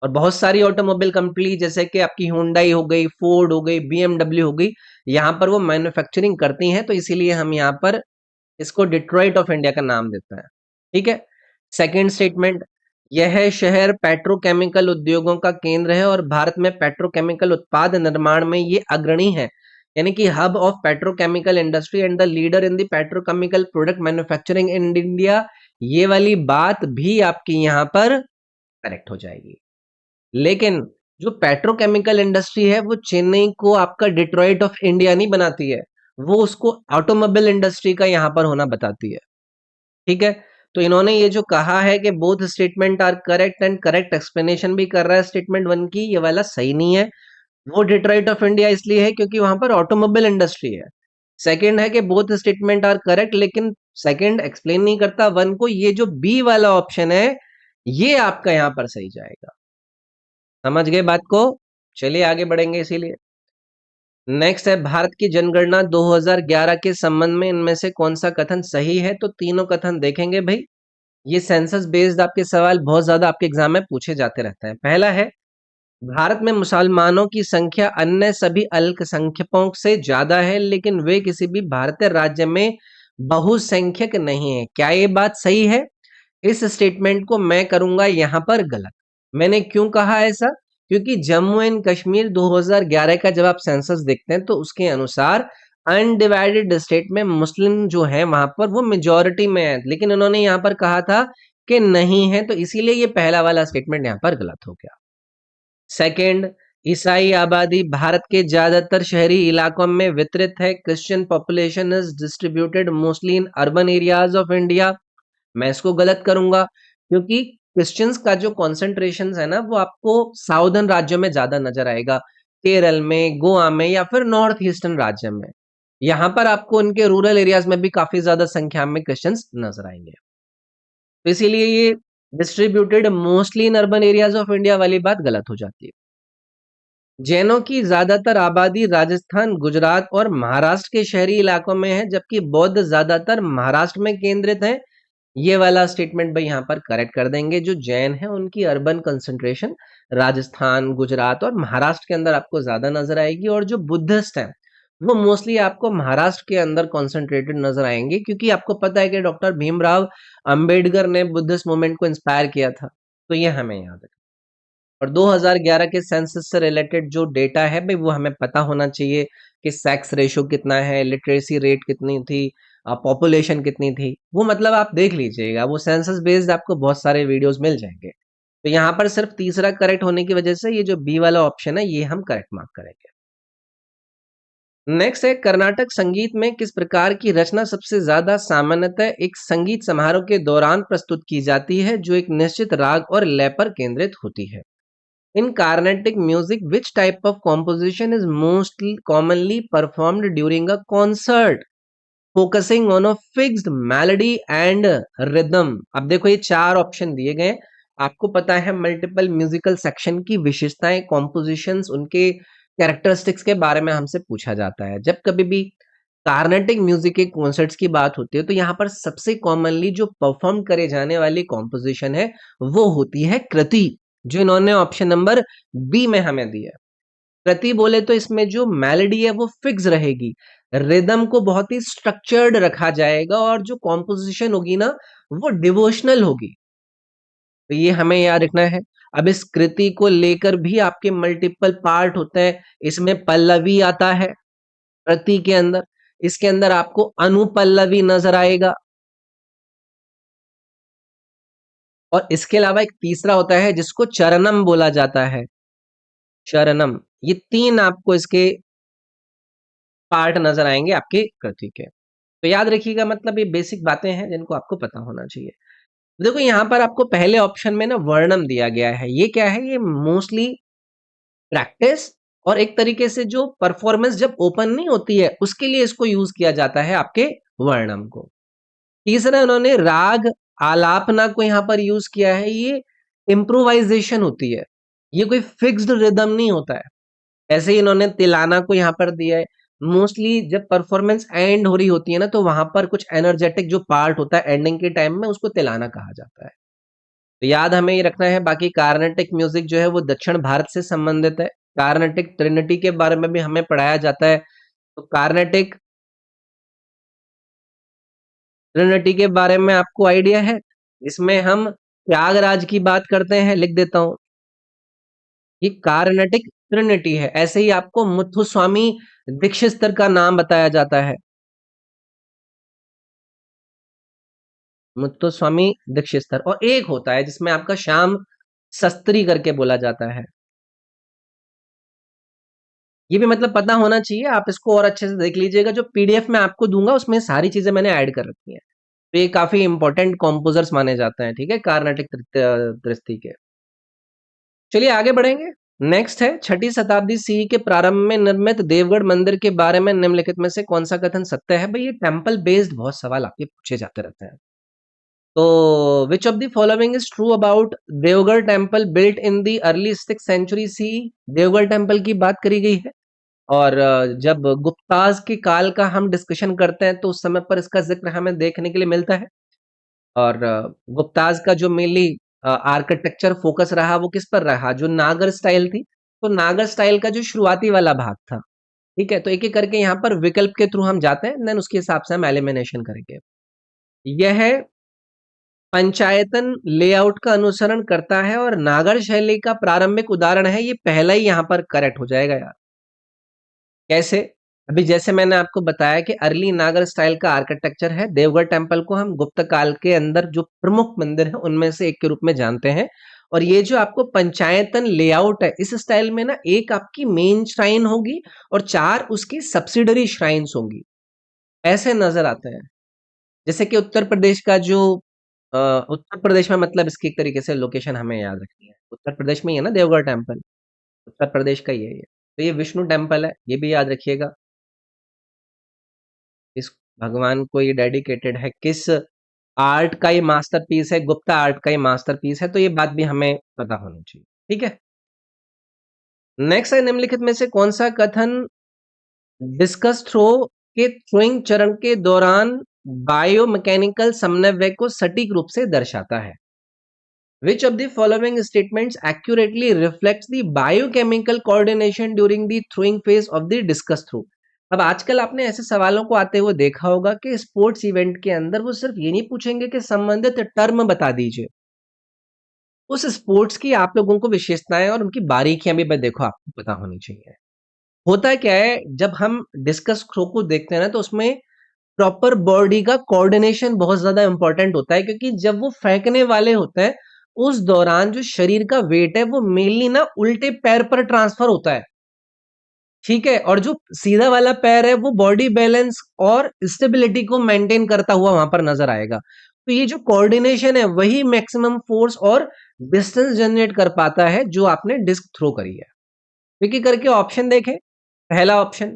और बहुत सारी ऑटोमोबाइल कंपनी जैसे कि आपकी हुंडई हो गई, फोर्ड हो गई, बीएमडब्ल्यू हो गई, यहाँ पर वो मैन्युफैक्चरिंग करती हैं, तो इसीलिए हम यहाँ पर इसको डिट्रॉइट ऑफ इंडिया का नाम देता है। ठीक है, सेकंड स्टेटमेंट, यह शहर पेट्रोकेमिकल उद्योगों का केंद्र है और भारत में पेट्रोकेमिकल उत्पाद निर्माण में ये अग्रणी है, यानी कि hub of petrochemical industry and the leader in the petrochemical product manufacturing in India. ये वाली बात भी आपकी यहाँ पर करेक्ट हो जाएगी। लेकिन जो पेट्रोकेमिकल इंडस्ट्री है, वो चेन्नई को आपका डिट्रॉइट ऑफ इंडिया नहीं बनाती है, वो उसको ऑटोमोबाइल इंडस्ट्री का यहाँ पर होना बताती है। ठीक है, तो इन्होंने ये जो कहा है कि both statement are correct, and correct explanation भी कर रहा है स्टेटमेंट 1 की, ये वाला सही नहीं है। वो डिट्रॉइट ऑफ इंडिया इसलिए है क्योंकि वहां पर ऑटोमोबाइल इंडस्ट्री है। सेकंड है कि बोथ स्टेटमेंट आर करेक्ट, लेकिन सेकंड एक्सप्लेन नहीं करता वन को, ये जो बी वाला ऑप्शन है ये आपका यहां पर सही जाएगा। समझ गए बात को? चलिए आगे बढ़ेंगे। इसीलिए नेक्स्ट है, भारत की जनगणना 2011 के संबंध में इनमें से कौन सा कथन सही है? तो तीनों कथन देखेंगे भाई। ये सेंसस बेस्ड आपके सवाल बहुत ज्यादा आपके एग्जाम में पूछे जाते रहते हैं। पहला है, भारत में मुसलमानों की संख्या अन्य सभी अल्पसंख्यकों से ज्यादा है, लेकिन वे किसी भी भारतीय राज्य में बहुसंख्यक नहीं है। क्या ये बात सही है? इस स्टेटमेंट को मैं करूंगा यहां पर गलत। मैंने क्यों कहा ऐसा? क्योंकि जम्मू एंड कश्मीर 2011 का जब आप सेंसस देखते हैं तो उसके अनुसार अनडिवाइडेड स्टेट में मुस्लिम जो है वहां पर वो मेजॉरिटी में है, लेकिन उन्होंने यहां पर कहा था कि नहीं है, तो इसीलिए ये पहला वाला स्टेटमेंट यहां पर गलत हो गया। सेकंड, ईसाई आबादी भारत के ज्यादातर शहरी इलाकों में वितरित है। Christian population is distributed mostly in urban areas of India. मैं इसको गलत करूंगा, क्योंकि क्रिश्चियंस का जो कॉन्सेंट्रेशन है ना वो आपको साउदर्न राज्यों में ज्यादा नजर आएगा, केरल में, गोवा में या फिर नॉर्थ ईस्टर्न राज्य में। यहाँ पर आपको इनके रूरल एरियाज में भी काफी ज्यादा संख्या में क्रिश्चियंस नजर आएंगे। तो इसीलिए ये distributed mostly in urban areas of India वाली बात गलत हो जाती है। जैनों की ज्यादातर आबादी राजस्थान, गुजरात और महाराष्ट्र के शहरी इलाकों में है, जबकि बौद्ध ज्यादातर महाराष्ट्र में केंद्रित है। ये वाला स्टेटमेंट भाई यहाँ पर करेक्ट कर देंगे। जो जैन है उनकी अर्बन कंसंट्रेशन राजस्थान, गुजरात और महाराष्ट्र के अंदर आपको ज्यादा नजर आएगी, और जो बुद्धिस्ट है वो मोस्टली आपको महाराष्ट्र के अंदर कॉन्सेंट्रेटेड नजर आएंगे, क्योंकि आपको पता है कि डॉक्टर भीमराव अंबेडकर ने बुद्धिस्ट मूवमेंट को इंस्पायर किया था। तो ये हमें याद है। और 2011 के सेंसस से रिलेटेड जो डेटा है भाई वो हमें पता होना चाहिए कि सेक्स रेशो कितना है, लिटरेसी रेट कितनी थी, पॉपुलेशन कितनी थी। वो मतलब आप देख लीजिएगा, वो सेंसस बेस्ड आपको बहुत सारे वीडियोस मिल जाएंगे। तो यहाँ पर सिर्फ तीसरा करेक्ट होने की वजह से ये जो बी वाला ऑप्शन है ये हम करेक्ट मार्क करेंगे। नेक्स्ट है, कर्नाटक संगीत में किस प्रकार की रचना सबसे ज्यादा सामान्यतः एक संगीत समारोह के दौरान प्रस्तुत की जाती है, जो एक निश्चित राग और लय पर केंद्रित होती है? In Carnatic music, which type of composition is most commonly performed during a concert, focusing on a fixed melody and rhythm? अब देखो ये चार ऑप्शन दिए गए हैं। आपको पता है मल्टीपल म्यूजिकल सेक्शन की विशेषताएं, कॉम्पोजिशंस, उनके कैरेक्टरिस्टिक्स के बारे में हमसे पूछा जाता है। जब कभी भी कार्नेटिक म्यूजिक के कॉन्सर्ट्स की बात होती है तो यहाँ पर सबसे कॉमनली जो परफॉर्म करे जाने वाली कॉम्पोजिशन है वो होती है कृति, जो इन्होंने ऑप्शन नंबर बी में हमें दिया है। कृति बोले तो इसमें जो मेलोडी है वो फिक्स रहेगी, रिदम को बहुत ही स्ट्रक्चर्ड रखा जाएगा, और जो कॉम्पोजिशन होगी ना वो डिवोशनल होगी। तो ये हमें याद रखना है। अब इस कृति को लेकर भी आपके मल्टीपल पार्ट होते हैं। इसमें पल्लवी आता है कृति के अंदर, इसके अंदर आपको अनुपल्लवी नजर आएगा, और इसके अलावा एक तीसरा होता है जिसको चरणम बोला जाता है। चरणम, ये तीन आपको इसके पार्ट नजर आएंगे आपके कृति के। तो याद रखिएगा, मतलब ये बेसिक बातें हैं जिनको आपको पता होना चाहिए। देखो यहाँ पर आपको पहले ऑप्शन में ना वर्णम दिया गया है। ये क्या है? ये मोस्टली प्रैक्टिस और एक तरीके से जो परफॉर्मेंस जब ओपन नहीं होती है उसके लिए इसको यूज किया जाता है, आपके वर्णम को। तीसरा उन्होंने राग आलापना को यहाँ पर यूज किया है। ये इम्प्रोवाइजेशन होती है, ये कोई फिक्स्ड रिदम नहीं होता है। ऐसे ही इन्होंने तिलाना को यहाँ पर दिया है। मोस्टली जब परफॉर्मेंस एंड हो रही होती है ना तो वहां पर कुछ एनर्जेटिक जो पार्ट होता है एंडिंग के टाइम में उसको तिलाना कहा जाता है। तो याद हमें ये रखना है। बाकी कार्नेटिक म्यूजिक जो है वो दक्षिण भारत से संबंधित है। कार्नेटिक ट्रिनिटी के बारे में भी हमें पढ़ाया जाता है। तो कार्नेटिक ट्रिनिटी के बारे में आपको आइडिया है? इसमें हम त्यागराज की बात करते हैं, लिख देता हूं। ये कार्नेटिक ट्रिनिटी है। ऐसे ही आपको मुथुस्वामी दीक्षितर का नाम बताया जाता है। मुथुस्वामी दीक्षितर, और एक होता है जिसमें आपका श्याम शास्त्री करके बोला जाता है। ये भी मतलब पता होना चाहिए, आप इसको और अच्छे से देख लीजिएगा। जो पीडीएफ में आपको दूंगा उसमें सारी चीजें मैंने ऐड कर रखी हैं। तो ये काफी इंपॉर्टेंट कॉम्पोजर्स माने जाते हैं, ठीक है, कार्नेटिक दृष्टि के। चलिए आगे बढ़ेंगे। नेक्स्ट है, छठी शताब्दी सी के प्रारंभ में निर्मित देवगढ़ मंदिर के बारे में निम्नलिखित में से कौन सा कथन सत्य है? भाई ये टेम्पल बेस्ड बहुत सवाल आपके पूछे जाते रहते हैं। तो which of the following is true about Deogarh temple built in the early 6th century C? Deogarh temple की बात करी गई है और जब गुप्ताज के काल का हम डिस्कशन करते हैं तो उस समय पर इसका जिक्र हमें देखने के लिए मिलता है। और गुप्ताज का जो मेनली आर्किटेक्चर फोकस रहा वो किस पर रहा? जो नागर स्टाइल थी, तो नागर स्टाइल का जो शुरुआती वाला भाग था। ठीक है, तो एक एक करके यहाँ पर विकल्प के थ्रू हम जाते हैं, देन उसके हिसाब से हम एलिमिनेशन करेंगे। यह पंचायतन लेआउट का अनुसरण करता है और नागर शैली का प्रारंभिक उदाहरण है। ये पहला ही यहाँ पर करेक्ट हो जाएगा यार। कैसे? अभी जैसे मैंने आपको बताया कि अर्ली नागर स्टाइल का आर्किटेक्चर है। देवगढ़ टेम्पल को हम गुप्त काल के अंदर जो प्रमुख मंदिर है उनमें से एक के रूप में जानते हैं। और ये जो आपको पंचायतन लेआउट है, इस स्टाइल में ना एक आपकी मेन श्राइन होगी और 4 उसकी सब्सिडरी श्राइन्स होंगी, ऐसे नजर आते हैं। जैसे कि उत्तर प्रदेश का जो उत्तर प्रदेश में, मतलब इसकी एक तरीके से लोकेशन हमें याद रखनी है। उत्तर प्रदेश में ही है ना देवगढ़ टेम्पल, उत्तर प्रदेश का ही है ये। तो ये विष्णु टेम्पल है, ये भी याद रखिएगा। इस भगवान को ये डेडिकेटेड है, किस आर्ट का ये मास्टरपीस है? गुप्ता आर्ट का ये मास्टरपीस है। तो ये बात भी हमें पता होनी चाहिए। ठीक है, नेक्स्ट है, निम्नलिखित में से कौन सा कथन डिस्कस थ्रो के थ्रोइंग चरण के दौरान बायोमैकेनिकल समन्वय को सटीक रूप से दर्शाता है? Which of the following statements accurately reflects the biochemical coordination during the throwing phase of the discus throw? अब आजकल आपने ऐसे सवालों को आते हुए देखा होगा कि स्पोर्ट्स इवेंट के अंदर वो सिर्फ ये नहीं पूछेंगे कि संबंधित टर्म बता दीजिए, उस स्पोर्ट्स की आप लोगों को विशेषताएं और उनकी बारीकियां भी देखो आपको पता होनी चाहिए। होता क्या है, जब हम डिस्कस थ्रो को देखते हैं ना तो उसमें प्रॉपर बॉडी का कोऑर्डिनेशन बहुत ज्यादा इंपॉर्टेंट होता है, क्योंकि जब वो फेंकने वाले होते हैं उस दौरान जो शरीर का वेट है वो मेनली ना उल्टे पैर पर ट्रांसफर होता है। ठीक है, और जो सीधा वाला पैर है वो बॉडी बैलेंस और स्टेबिलिटी को मेंटेन करता हुआ वहां पर नजर आएगा। तो ये जो कोऑर्डिनेशन है वही मैक्सिमम फोर्स और डिस्टेंस जनरेट कर पाता है जो आपने डिस्क थ्रो करी है। क्योंकि करके ऑप्शन देखें, पहला ऑप्शन,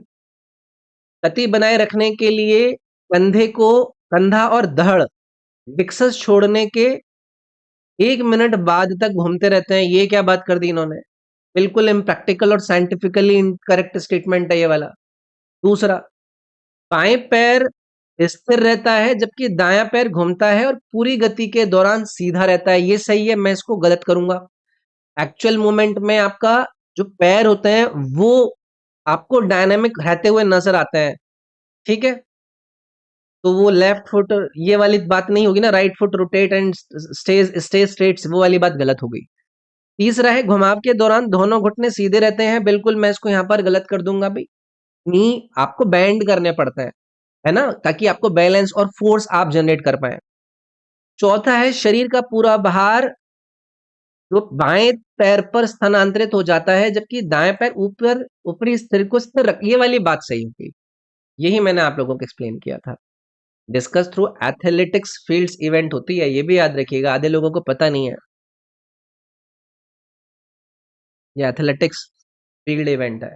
गति बनाए रखने के लिए कंधे को, कंधा और धड़ डिस्कस छोड़ने के 1 मिनट बाद तक घूमते रहते हैं। ये क्या बात कर दी इन्होंने? बिल्कुल इम्प्रैक्टिकल और साइंटिफिकली इनकरेक्ट स्टेटमेंट है ये वाला। दूसरा, बाएं पैर स्थिर रहता है जबकि दायां पैर घूमता है और पूरी गति के दौरान सीधा रहता है। ये सही है, मैं इसको गलत करूंगा। एक्चुअल मूवमेंट में आपका जो पैर होते हैं वो आपको डायनामिक रहते हुए नजर आते हैं। ठीक है, तो वो लेफ्ट फुट, ये वाली बात नहीं होगी ना, right foot rotate and stay straight, वो वाली बात गलत हो गई। तीसरा है, घुमाव के दौरान दोनों घुटने सीधे रहते हैं। बिल्कुल मैं इसको यहाँ पर गलत कर दूंगा भाई। नी आपको बैंड करने पड़ते हैं, है ना, ताकि आपको बैलेंस और फोर्स आप जनरेट कर पाए। चौथा है, शरीर का पूरा भार जो बाएं पैर पर स्थानांतरित हो जाता है जबकि दाएं पैर ऊपर ऊपरी स्थिर को स्थिर रख, ये वाली बात सही होगी। यही मैंने आप लोगों को एक्सप्लेन किया था। Discuss through athletics fields event होती है, ये भी याद रखिएगा, आधे लोगों को पता नहीं है। ये एथलेटिक्स फील्ड इवेंट है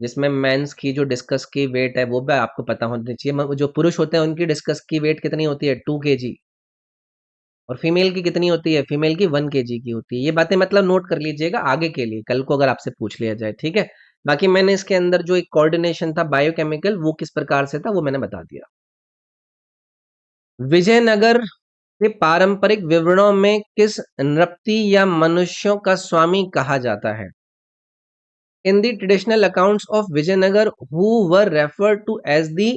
जिसमें मेंस की जो डिस्कस की वेट है वो भी आपको पता होनी चाहिए। जो पुरुष होते हैं उनकी डिस्कस की वेट कितनी होती है? 2 kg। और फीमेल की कितनी होती है? फीमेल की 1 kg की होती है। ये बातें मतलब नोट कर लीजिएगा आगे के लिए, कल को अगर आपसे पूछ लिया जाए। ठीक है, बाकी मैंने इसके अंदर जो एक कोऑर्डिनेशन था बायोकेमिकल वो किस प्रकार से था वो मैंने बता दिया। विजयनगर के पारंपरिक विवरणों में किस नृपति या मनुष्यों का स्वामी कहा जाता है? In the traditional accounts of Vijayanagar, who were referred to as the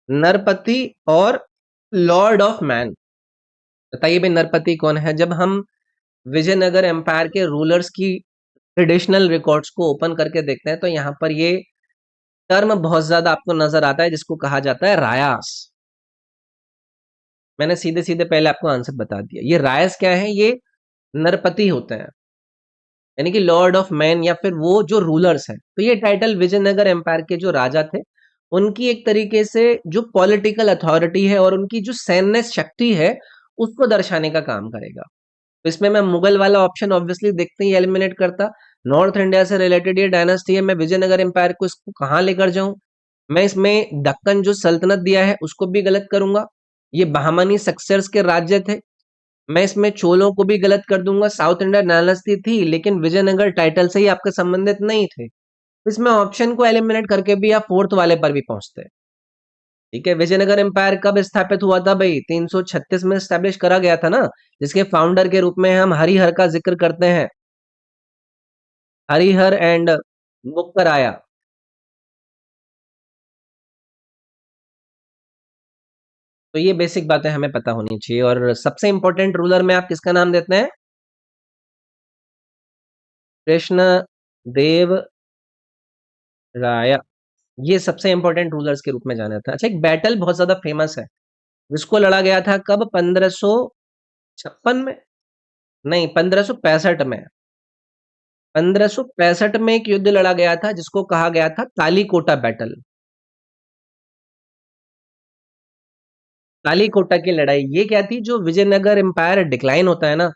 नरपति और लॉर्ड ऑफ मैन? बताइए भाई, नरपति कौन है? जब हम विजयनगर एम्पायर के रूलर्स की ट्रेडिशनल रिकॉर्ड्स को ओपन करके देखते हैं तो यहाँ पर ये टर्म बहुत ज्यादा आपको नजर आता है जिसको कहा जाता है रायास। मैंने सीधे सीधे पहले आपको आंसर बता दिया। ये रायस क्या है? ये नरपति होते हैं, यानी कि लॉर्ड ऑफ मैन या फिर वो जो रूलर्स हैं। तो ये टाइटल विजयनगर एम्पायर के जो राजा थे उनकी एक तरीके से जो पॉलिटिकल अथॉरिटी है और उनकी जो सैन्य शक्ति है उसको दर्शाने का काम करेगा। तो इसमें मैं मुगल वाला ऑप्शन ऑब्वियसली देखते ही एलिमिनेट करता। नॉर्थ इंडिया से रिलेटेड ये डायनास्टी है, मैं विजयनगर एम्पायर को इसको कहाँ लेकर जाऊं? मैं इसमें दक्कन जो सल्तनत दिया है उसको भी गलत करूंगा, ये बहामनी सक्सेसर्स के राज्य थे। मैं इसमें चोलों को भी गलत कर दूंगा, साउथ इंडिया डायनास्टी थी लेकिन विजयनगर टाइटल से ही आपके संबंधित नहीं थे। इसमें ऑप्शन को एलिमिनेट करके भी आप फोर्थ वाले पर भी पहुंचते हैं। ठीक है, विजयनगर एम्पायर कब स्थापित हुआ था भाई? 336 में स्टैब्लिश करा गया था ना, जिसके फाउंडर के रूप में हम हरिहर का जिक्र करते हैं, हरिहर एंड मुक्कराया। तो ये बेसिक बातें हमें पता होनी चाहिए। और सबसे इंपॉर्टेंट रूलर में आप किसका नाम देते हैं? कृष्ण देव राय। ये सबसे इंपॉर्टेंट रूलर्स के रूप में जाना था। अच्छा, एक बैटल बहुत ज्यादा फेमस है, जिसको लड़ा गया था कब? 1556 में? नहीं, 1565 में। 1565 में एक युद्ध लड़ा गया था जिसको कहा गया था तालीकोटा बैटल। तालीकोटा की लड़ाई ये क्या थी? जो विजयनगर एम्पायर डिक्लाइन होता है ना,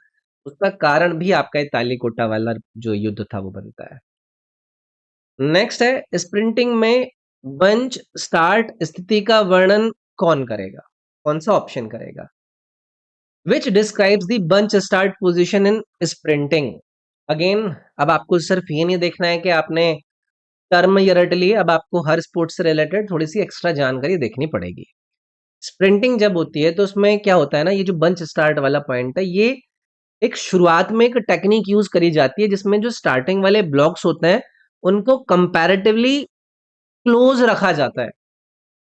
उसका कारण भी आपका ये तालीकोटा वाला जो युद्ध था वो बनता है। नेक्स्ट है, स्प्रिंटिंग में बंच स्टार्ट स्थिति का वर्णन कौन करेगा? कौन सा ऑप्शन करेगा? Which describes the bunch start position in sprinting? Again, अब आपको सिर्फ ये नहीं देखना है कि आपने टर्म ये रट लिए, अब आपको हर स्पोर्ट्स से रिलेटेड थोड़ी सी एक्स्ट्रा जानकारी देखनी पड़ेगी। स्प्रिंटिंग जब होती है तो उसमें क्या होता है ना, ये जो बंच स्टार्ट वाला पॉइंट है, ये एक शुरुआत में एक टेक्निक यूज करी जाती है जिसमें जो स्टार्टिंग वाले ब्लॉक्स होते हैं उनको कंपैरेटिवली क्लोज रखा जाता है,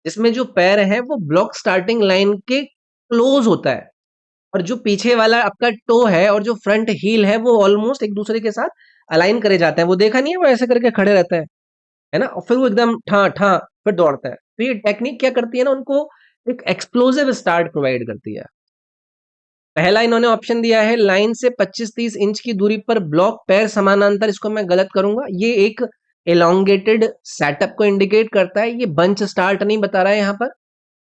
जिसमें जो पैर है वो ब्लॉक स्टार्टिंग लाइन के क्लोज होता है, और जो पीछे वाला आपका टो है और जो फ्रंट हील है वो ऑलमोस्ट एक दूसरे के साथ अलाइन करे जाते हैं। वो देखा नहीं है, वो ऐसे करके खड़े रहता है ना, और फिर वो एकदम ठा ठा फिर दौड़ता है। तो ये टेक्निक क्या करती है ना, उनको एक एक्सप्लोसिव स्टार्ट प्रोवाइड करती है। पहला इन्होंने ऑप्शन दिया है लाइन से 25-30 इंच की दूरी पर ब्लॉक पैर समानांतर, इसको मैं गलत करूंगा। ये एक एलोंगेटेड सेटअप को इंडिकेट करता है, ये बंच स्टार्ट नहीं बता रहा है यहाँ पर।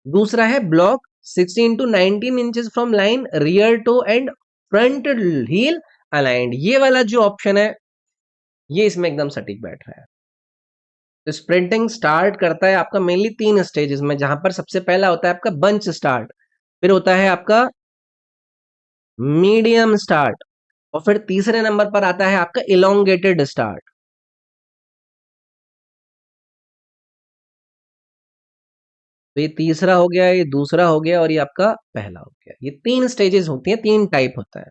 दूसरा है block 16 to 19 inches from line rear toe and front heel aligned, ये वाला जो ऑप्शन है ये इसमें एकदम सटीक बैठ रहा है। तो स्प्रिंटिंग स्टार्ट करता है आपका मेनली 3 स्टेजेस में, जहां पर सबसे पहला होता है आपका बंच स्टार्ट, फिर होता है आपका मीडियम स्टार्ट, और फिर तीसरे नंबर पर आता है आपका इलोंगेटेड स्टार्ट। तो ये तीसरा हो गया, ये दूसरा हो गया, और ये आपका पहला हो गया। ये 3 स्टेजेस होती हैं, 3 टाइप होता है।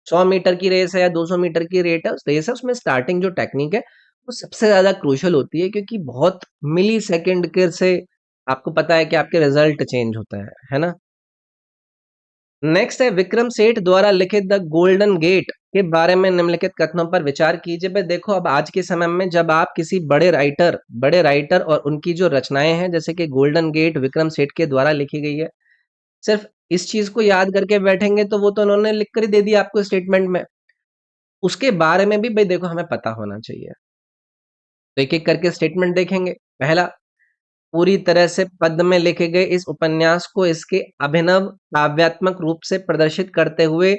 100 मीटर की रेस है या 200 मीटर की रेस है, उसमें स्टार्टिंग जो टेक्निक है वो सबसे ज्यादा क्रूशियल होती है, क्योंकि बहुत मिली सेकेंड के से आपको पता है कि आपके रिजल्ट चेंज होता है ना। नेक्स्ट है, विक्रम सेठ द्वारा लिखित द गोल्डन गेट के बारे में निम्नलिखित कथनों पर विचार कीजिए। भाई देखो, अब आज के समय में जब आप किसी बड़े राइटर और उनकी जो रचनाएं हैं, जैसे कि गोल्डन गेट विक्रम सेठ के द्वारा लिखी गई है, सिर्फ इस चीज को याद करके बैठेंगे तो वो तो उन्होंने लिख कर ही दे दिया आपको स्टेटमेंट में, उसके बारे में भी भाई देखो हमें पता होना चाहिए। तो एक एक करके स्टेटमेंट देखेंगे। पहला, पूरी तरह से पद में लिखे गए इस उपन्यास को इसके अभिनव काव्यात्मक रूप से प्रदर्शित करते हुए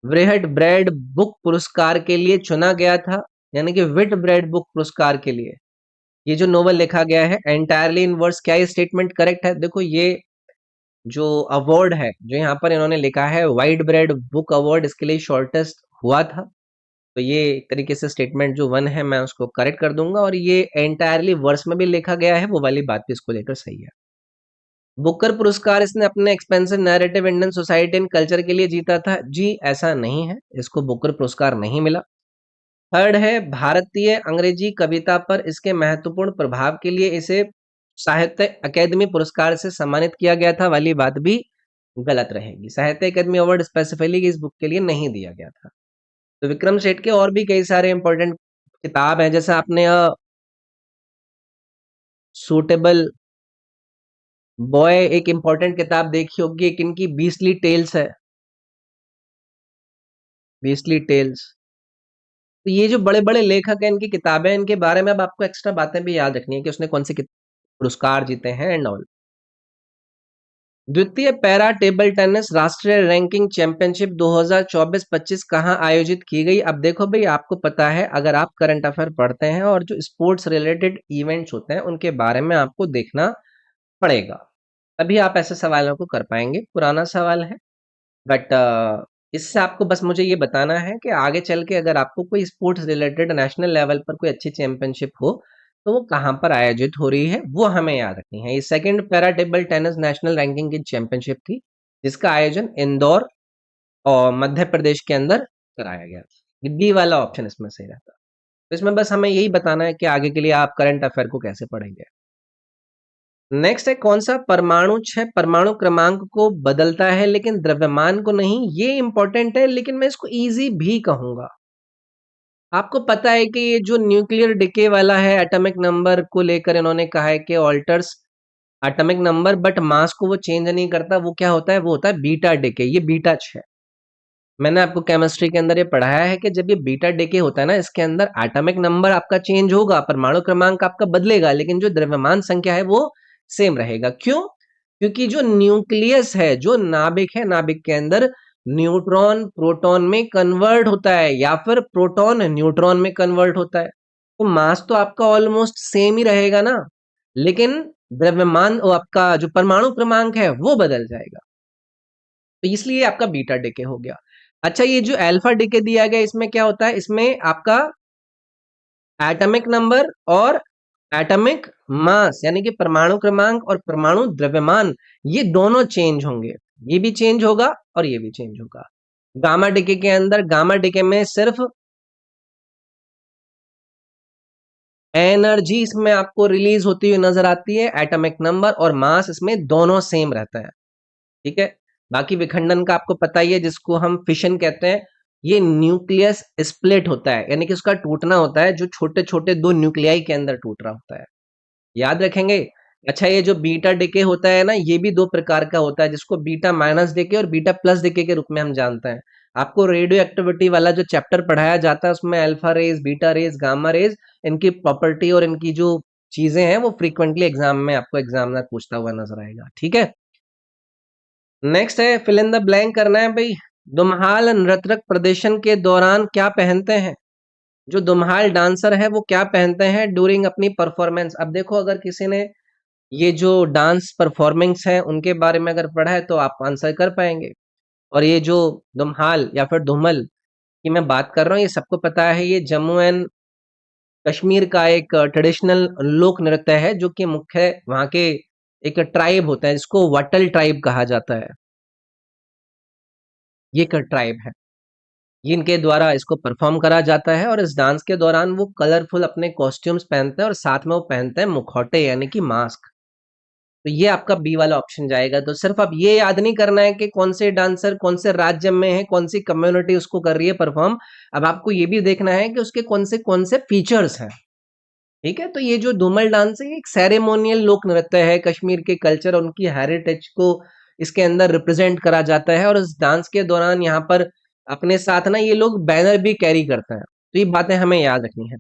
वृहट ब्रेड बुक पुरस्कार के लिए चुना गया था, यानी कि विट ब्रेड बुक पुरस्कार के लिए ये जो नोवेल लिखा गया है एंटायरली इन वर्ड्स। क्या ये स्टेटमेंट करेक्ट है? देखो, ये जो अवार्ड है जो यहाँ पर इन्होंने लिखा है वाइट ब्रेड बुक अवार्ड, इसके लिए शॉर्टेस्ट हुआ था। तो ये एक तरीके से स्टेटमेंट जो 1 है मैं उसको करेक्ट कर दूंगा, और ये एंटायरली वर्स में भी लिखा गया है, वो वाली बात भी इसको लेकर सही है। बुकर पुरस्कार इसने अपने expensive narrative Indian society and culture के लिए जीता था? जी ऐसा नहीं है, इसको बुकर पुरस्कार नहीं मिला। थर्ड है, भारतीय अंग्रेजी कविता पर इसके महत्वपूर्ण प्रभाव के लिए इसे साहित्य अकेदमी पुरस्कार से सम्मानित किया गया था, वाली बात भी गलत रहेगी। साहित्य अकेदमी अवार्ड स्पेसिफिकली इस बुक के लिए नहीं दिया गया था। तो विक्रम सेठ के और भी कई सारे इंपॉर्टेंट किताब हैं, जैसे आपने सूटेबल बॉय एक इंपॉर्टेंट किताब देखी होगी, एक इनकी बीसली टेल्स है, बीसली टेल्स। तो ये जो बड़े बड़े लेखक हैं इनकी किताबें, इनके बारे में अब आपको एक्स्ट्रा बातें भी याद रखनी है कि उसने कौन से पुरस्कार जीते हैं एंड ऑल। द्वितीय पैरा टेबल टेनिस राष्ट्रीय रैंकिंग चैंपियनशिप 2024-25 कहाँ आयोजित की गई? अब देखो भाई, आपको पता है, अगर आप करंट अफेयर पढ़ते हैं और जो स्पोर्ट्स रिलेटेड इवेंट्स होते हैं उनके बारे में आपको देखना पड़ेगा, तभी आप ऐसे सवालों को कर पाएंगे। पुराना सवाल है, बट इससे आपको बस मुझे ये बताना है कि आगे चल के अगर आपको कोई स्पोर्ट्स रिलेटेड नेशनल लेवल पर कोई अच्छी चैंपियनशिप हो तो वो कहाँ पर आयोजित हो रही है, वो हमें याद रखनी है। ये second para table tennis national ranking की चैंपियनशिप थी, जिसका आयोजन इंदौर और मध्य प्रदेश के अंदर कराया गया था। बी वाला ऑप्शन इसमें सही रहता। तो इसमें बस हमें यही बताना है कि आगे के लिए आप करंट अफेयर को कैसे पढ़ेंगे। नेक्स्ट है, कौन सा परमाणु 6 परमाणु क्रमांक को बदलता है लेकिन द्रव्यमान को नहीं? ये इंपॉर्टेंट है, लेकिन मैं इसको इजी भी कहूंगा। आपको पता है कि ये जो न्यूक्लियर डिके वाला है, एटॉमिक नंबर को लेकर इन्होंने कहा है कि alters atomic number but mass को वो चेंज नहीं करता। वो क्या होता है? वो होता है बीटा डिके। ये बीटा 6, मैंने आपको केमिस्ट्री के अंदर ये पढ़ाया है कि जब ये बीटा डिके होता है ना, इसके अंदर एटॉमिक नंबर आपका चेंज होगा, परमाणु क्रमांक आपका बदलेगा, लेकिन जो द्रव्यमान संख्या है वो सेम रहेगा। क्यों? क्योंकि जो न्यूक्लियस है, जो नाभिक है, नाभिक के अंदर न्यूट्रॉन प्रोटॉन में कन्वर्ट होता है या फिर प्रोटॉन न्यूट्रॉन में कन्वर्ट होता है। तो मास तो आपका ऑलमोस्ट सेम ही रहेगा ना, लेकिन द्रव्यमान और आपका जो परमाणु क्रमांक है वो बदल जाएगा। तो इसलिए आपका बीटा डिके हो गया। अच्छा, ये जो अल्फा डिके दिया गया, इसमें क्या होता है? इसमें आपका एटॉमिक नंबर और एटॉमिक मास यानी कि परमाणु क्रमांक और परमाणु द्रव्यमान, ये दोनों चेंज होंगे। ये भी चेंज होगा और ये भी चेंज होगा। गामा डिके के अंदर, गामा डिके में सिर्फ एनर्जी इसमें आपको रिलीज होती हुई नजर आती है, एटॉमिक नंबर और मास इसमें दोनों सेम रहता है। ठीक है। बाकी विखंडन का आपको पता ही है, जिसको हम फिशन कहते हैं। ये न्यूक्लियस स्प्लिट होता है, यानी कि उसका टूटना होता है, जो छोटे छोटे दो न्यूक्लियाई के अंदर टूट रहा होता है। याद रखेंगे। अच्छा, ये जो बीटा डिके होता है ना, ये भी दो प्रकार का होता है, जिसको बीटा माइनस डिके और बीटा प्लस डिके के रूप में हम जानते हैं। आपको रेडियो एक्टिविटी वाला जो चैप्टर पढ़ाया जाता है, उसमें alpha rays, beta rays, gamma rays, इनकी प्रॉपर्टी और इनकी जो चीजें हैं वो फ्रीक्वेंटली एग्जाम में आपको एग्जामिनर पूछता हुआ नजर आएगा। ठीक है। नेक्स्ट है, फिल इन द ब्लैंक करना है भाई। दुम्हाल नृत्यक प्रदर्शन के दौरान क्या पहनते हैं? जो दुम्हाल डांसर है वो क्या पहनते हैं ड्यूरिंग अपनी परफॉर्मेंस? अब देखो, अगर किसी ने ये जो डांस परफॉर्मेंस है उनके बारे में अगर पढ़ा है तो आप आंसर कर पाएंगे। और ये जो दुम्हाल या फिर धूमल की मैं बात कर रहा हूँ, ये सबको पता है, ये जम्मू एंड कश्मीर का एक ट्रेडिशनल लोक नृत्य है, जो कि मुख्य वहाँ के एक ट्राइब होता है, जिसको वटल ट्राइब कहा जाता है। ये एक ट्राइब है, ये इनके द्वारा इसको परफॉर्म करा जाता है। और इस डांस के दौरान वो कलरफुल अपने कॉस्ट्यूम्स पहनते हैं और साथ में वो पहनते हैं मुखौटे यानी कि मास्क। तो ये आपका बी वाला ऑप्शन जाएगा। तो सिर्फ आप ये याद नहीं करना है कि कौन से डांसर कौन से राज्य में है, कौन सी कम्युनिटी उसको कर रही है परफॉर्म। अब आपको ये भी देखना है कि उसके कौन से फीचर्स हैं। ठीक है। तो ये जो धूमल डांस है, ये एक सेरेमोनियल लोक नृत्य है, कश्मीर के कल्चर और उनकी हेरिटेज को इसके अंदर रिप्रेजेंट करा जाता है। और इस डांस के दौरान यहाँ पर अपने साथ ना ये लोग बैनर भी कैरी करते हैं। तो ये बातें हमें याद रखनी है।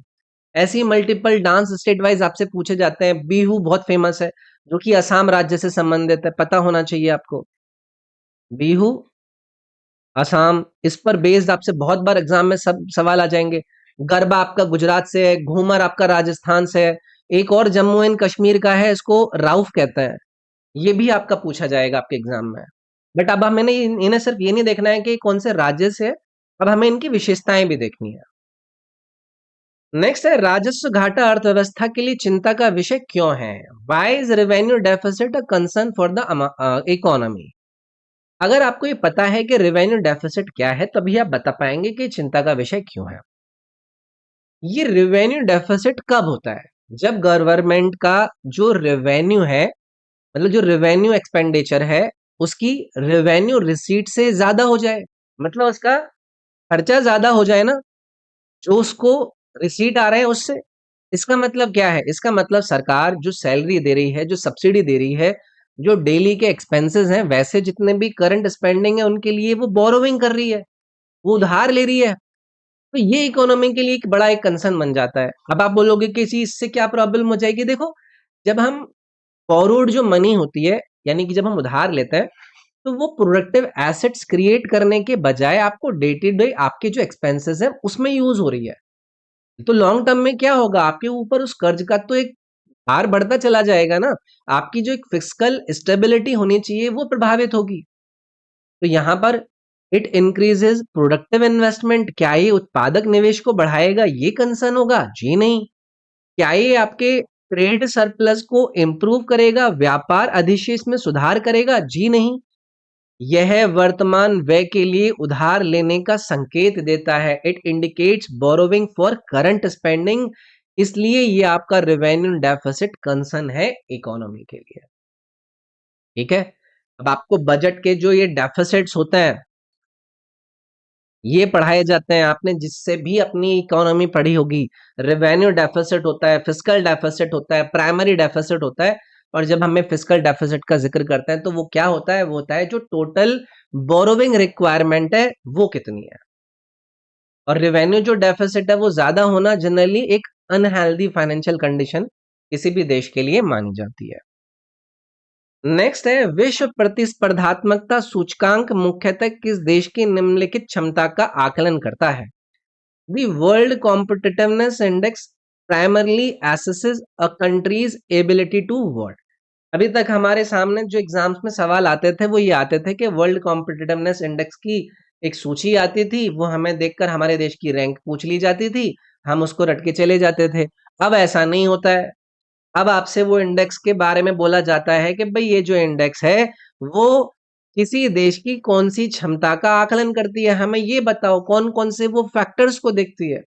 ऐसी मल्टीपल डांस स्टेट वाइज आपसे पूछे जाते हैं। बिहू बहुत फेमस है, जो कि असम राज्य से संबंधित है, पता होना चाहिए आपको। बिहू असम, इस पर बेस्ड आपसे बहुत बार एग्जाम में सब सवाल आ जाएंगे। गरबा आपका गुजरात से है, घूमर आपका राजस्थान से है, एक और जम्मू एंड कश्मीर का है, इसको राउफ कहते हैं। ये भी आपका पूछा जाएगा आपके एग्जाम में। बट अब हमें इन्हें सिर्फ ये नहीं देखना है कि कौन से राज्य से है, अब हमें इनकी विशेषताएं भी देखनी है। नेक्स्ट है, राजस्व घाटा अर्थव्यवस्था के लिए चिंता का विषय क्यों है? Why is revenue deficit a concern for the economy? अगर आपको ये पता है कि रेवेन्यू डेफिसिट क्या है, तभी आप बता पाएंगे कि चिंता का विषय क्यों है। ये रेवेन्यू डेफिसिट कब होता है? जब गवर्नमेंट का जो रेवेन्यू है, मतलब जो रेवेन्यू एक्सपेंडिचर है, उसकी रेवेन्यू रिसीट से ज्यादा हो जाए, मतलब उसका खर्चा ज्यादा हो जाए ना, जो उसको रिसीट आ रहे हैं उससे। इसका मतलब क्या है? इसका मतलब सरकार जो सैलरी दे रही है, जो सब्सिडी दे रही है, जो डेली के एक्सपेंसेस हैं, वैसे जितने भी करंट स्पेंडिंग है उनके लिए वो बोरोविंग कर रही है, वो उधार ले रही है। तो ये इकोनॉमी के लिए एक बड़ा एक कंसर्न बन जाता है। अब आप बोलोगे कि इससे क्या प्रॉब्लम हो जाएगी? देखो, जब हम फॉरवर्ड जो मनी होती है यानी कि जब हम उधार लेते हैं तो वो प्रोडक्टिव एसेट्स क्रिएट करने के बजाय आपको डे टू डे आपके जो एक्सपेंसेस है उसमें यूज हो रही है। तो लॉन्ग टर्म में क्या होगा, आपके ऊपर उस कर्ज का तो एक भार बढ़ता चला जाएगा ना, आपकी जो एक फिस्कल स्टेबिलिटी होनी चाहिए वो प्रभावित होगी। तो यहाँ पर इट इंक्रीजेस प्रोडक्टिव इन्वेस्टमेंट, क्या ये उत्पादक निवेश को बढ़ाएगा, ये कंसर्न होगा? जी नहीं। क्या ये आपके ट्रेड सरप्लस को इंप्रूव करेगा, व्यापार अधिशेष में सुधार करेगा? जी नहीं। यह वर्तमान व्यय के लिए उधार लेने का संकेत देता है। It indicates borrowing for current spending, इसलिए ये आपका रेवेन्यू डेफिसिट कंसर्न है इकोनॉमी के लिए। ठीक है, अब आपको बजट के जो ये डेफिसिट्स होते हैं ये पढ़ाए जाते हैं, आपने जिससे भी अपनी इकोनॉमी पढ़ी होगी। रेवेन्यू डेफिसिट होता है, फिस्कल डेफिसिट होता है, प्राइमरी डेफिसिट होता है। और जब हमें फिस्कल डेफिसिट का जिक्र करते हैं तो वो क्या होता है, वो होता है जो टोटल बोरोविंग रिक्वायरमेंट है वो कितनी है। और रेवेन्यू जो डेफिसिट है वो ज्यादा होना जनरली एक अनहेल्दी फाइनेंशियल कंडीशन किसी भी देश के लिए मानी जाती है। नेक्स्ट है विश्व प्रतिस्पर्धात्मकता सूचकांक मुख्यतः किस देश की निम्नलिखित क्षमता का आकलन करता है? The World Competitiveness Index primarily assesses a country's ability to what? अभी तक हमारे सामने जो एग्जाम्स में सवाल आते थे वो ये आते थे कि वर्ल्ड कॉम्पिटिटिवनेस इंडेक्स की एक सूची आती थी, वो हमें देखकर हमारे देश की रैंक पूछ ली जाती थी, हम उसको रट के चले जाते थे। अब ऐसा नहीं होता है। अब आपसे वो इंडेक्स के बारे में बोला जाता है कि भाई ये जो इंडेक्स है वो किसी देश की कौन सी क्षमता का आकलन करती है, हमें ये बताओ कौन कौन से वो फैक्टर्स को देखती है।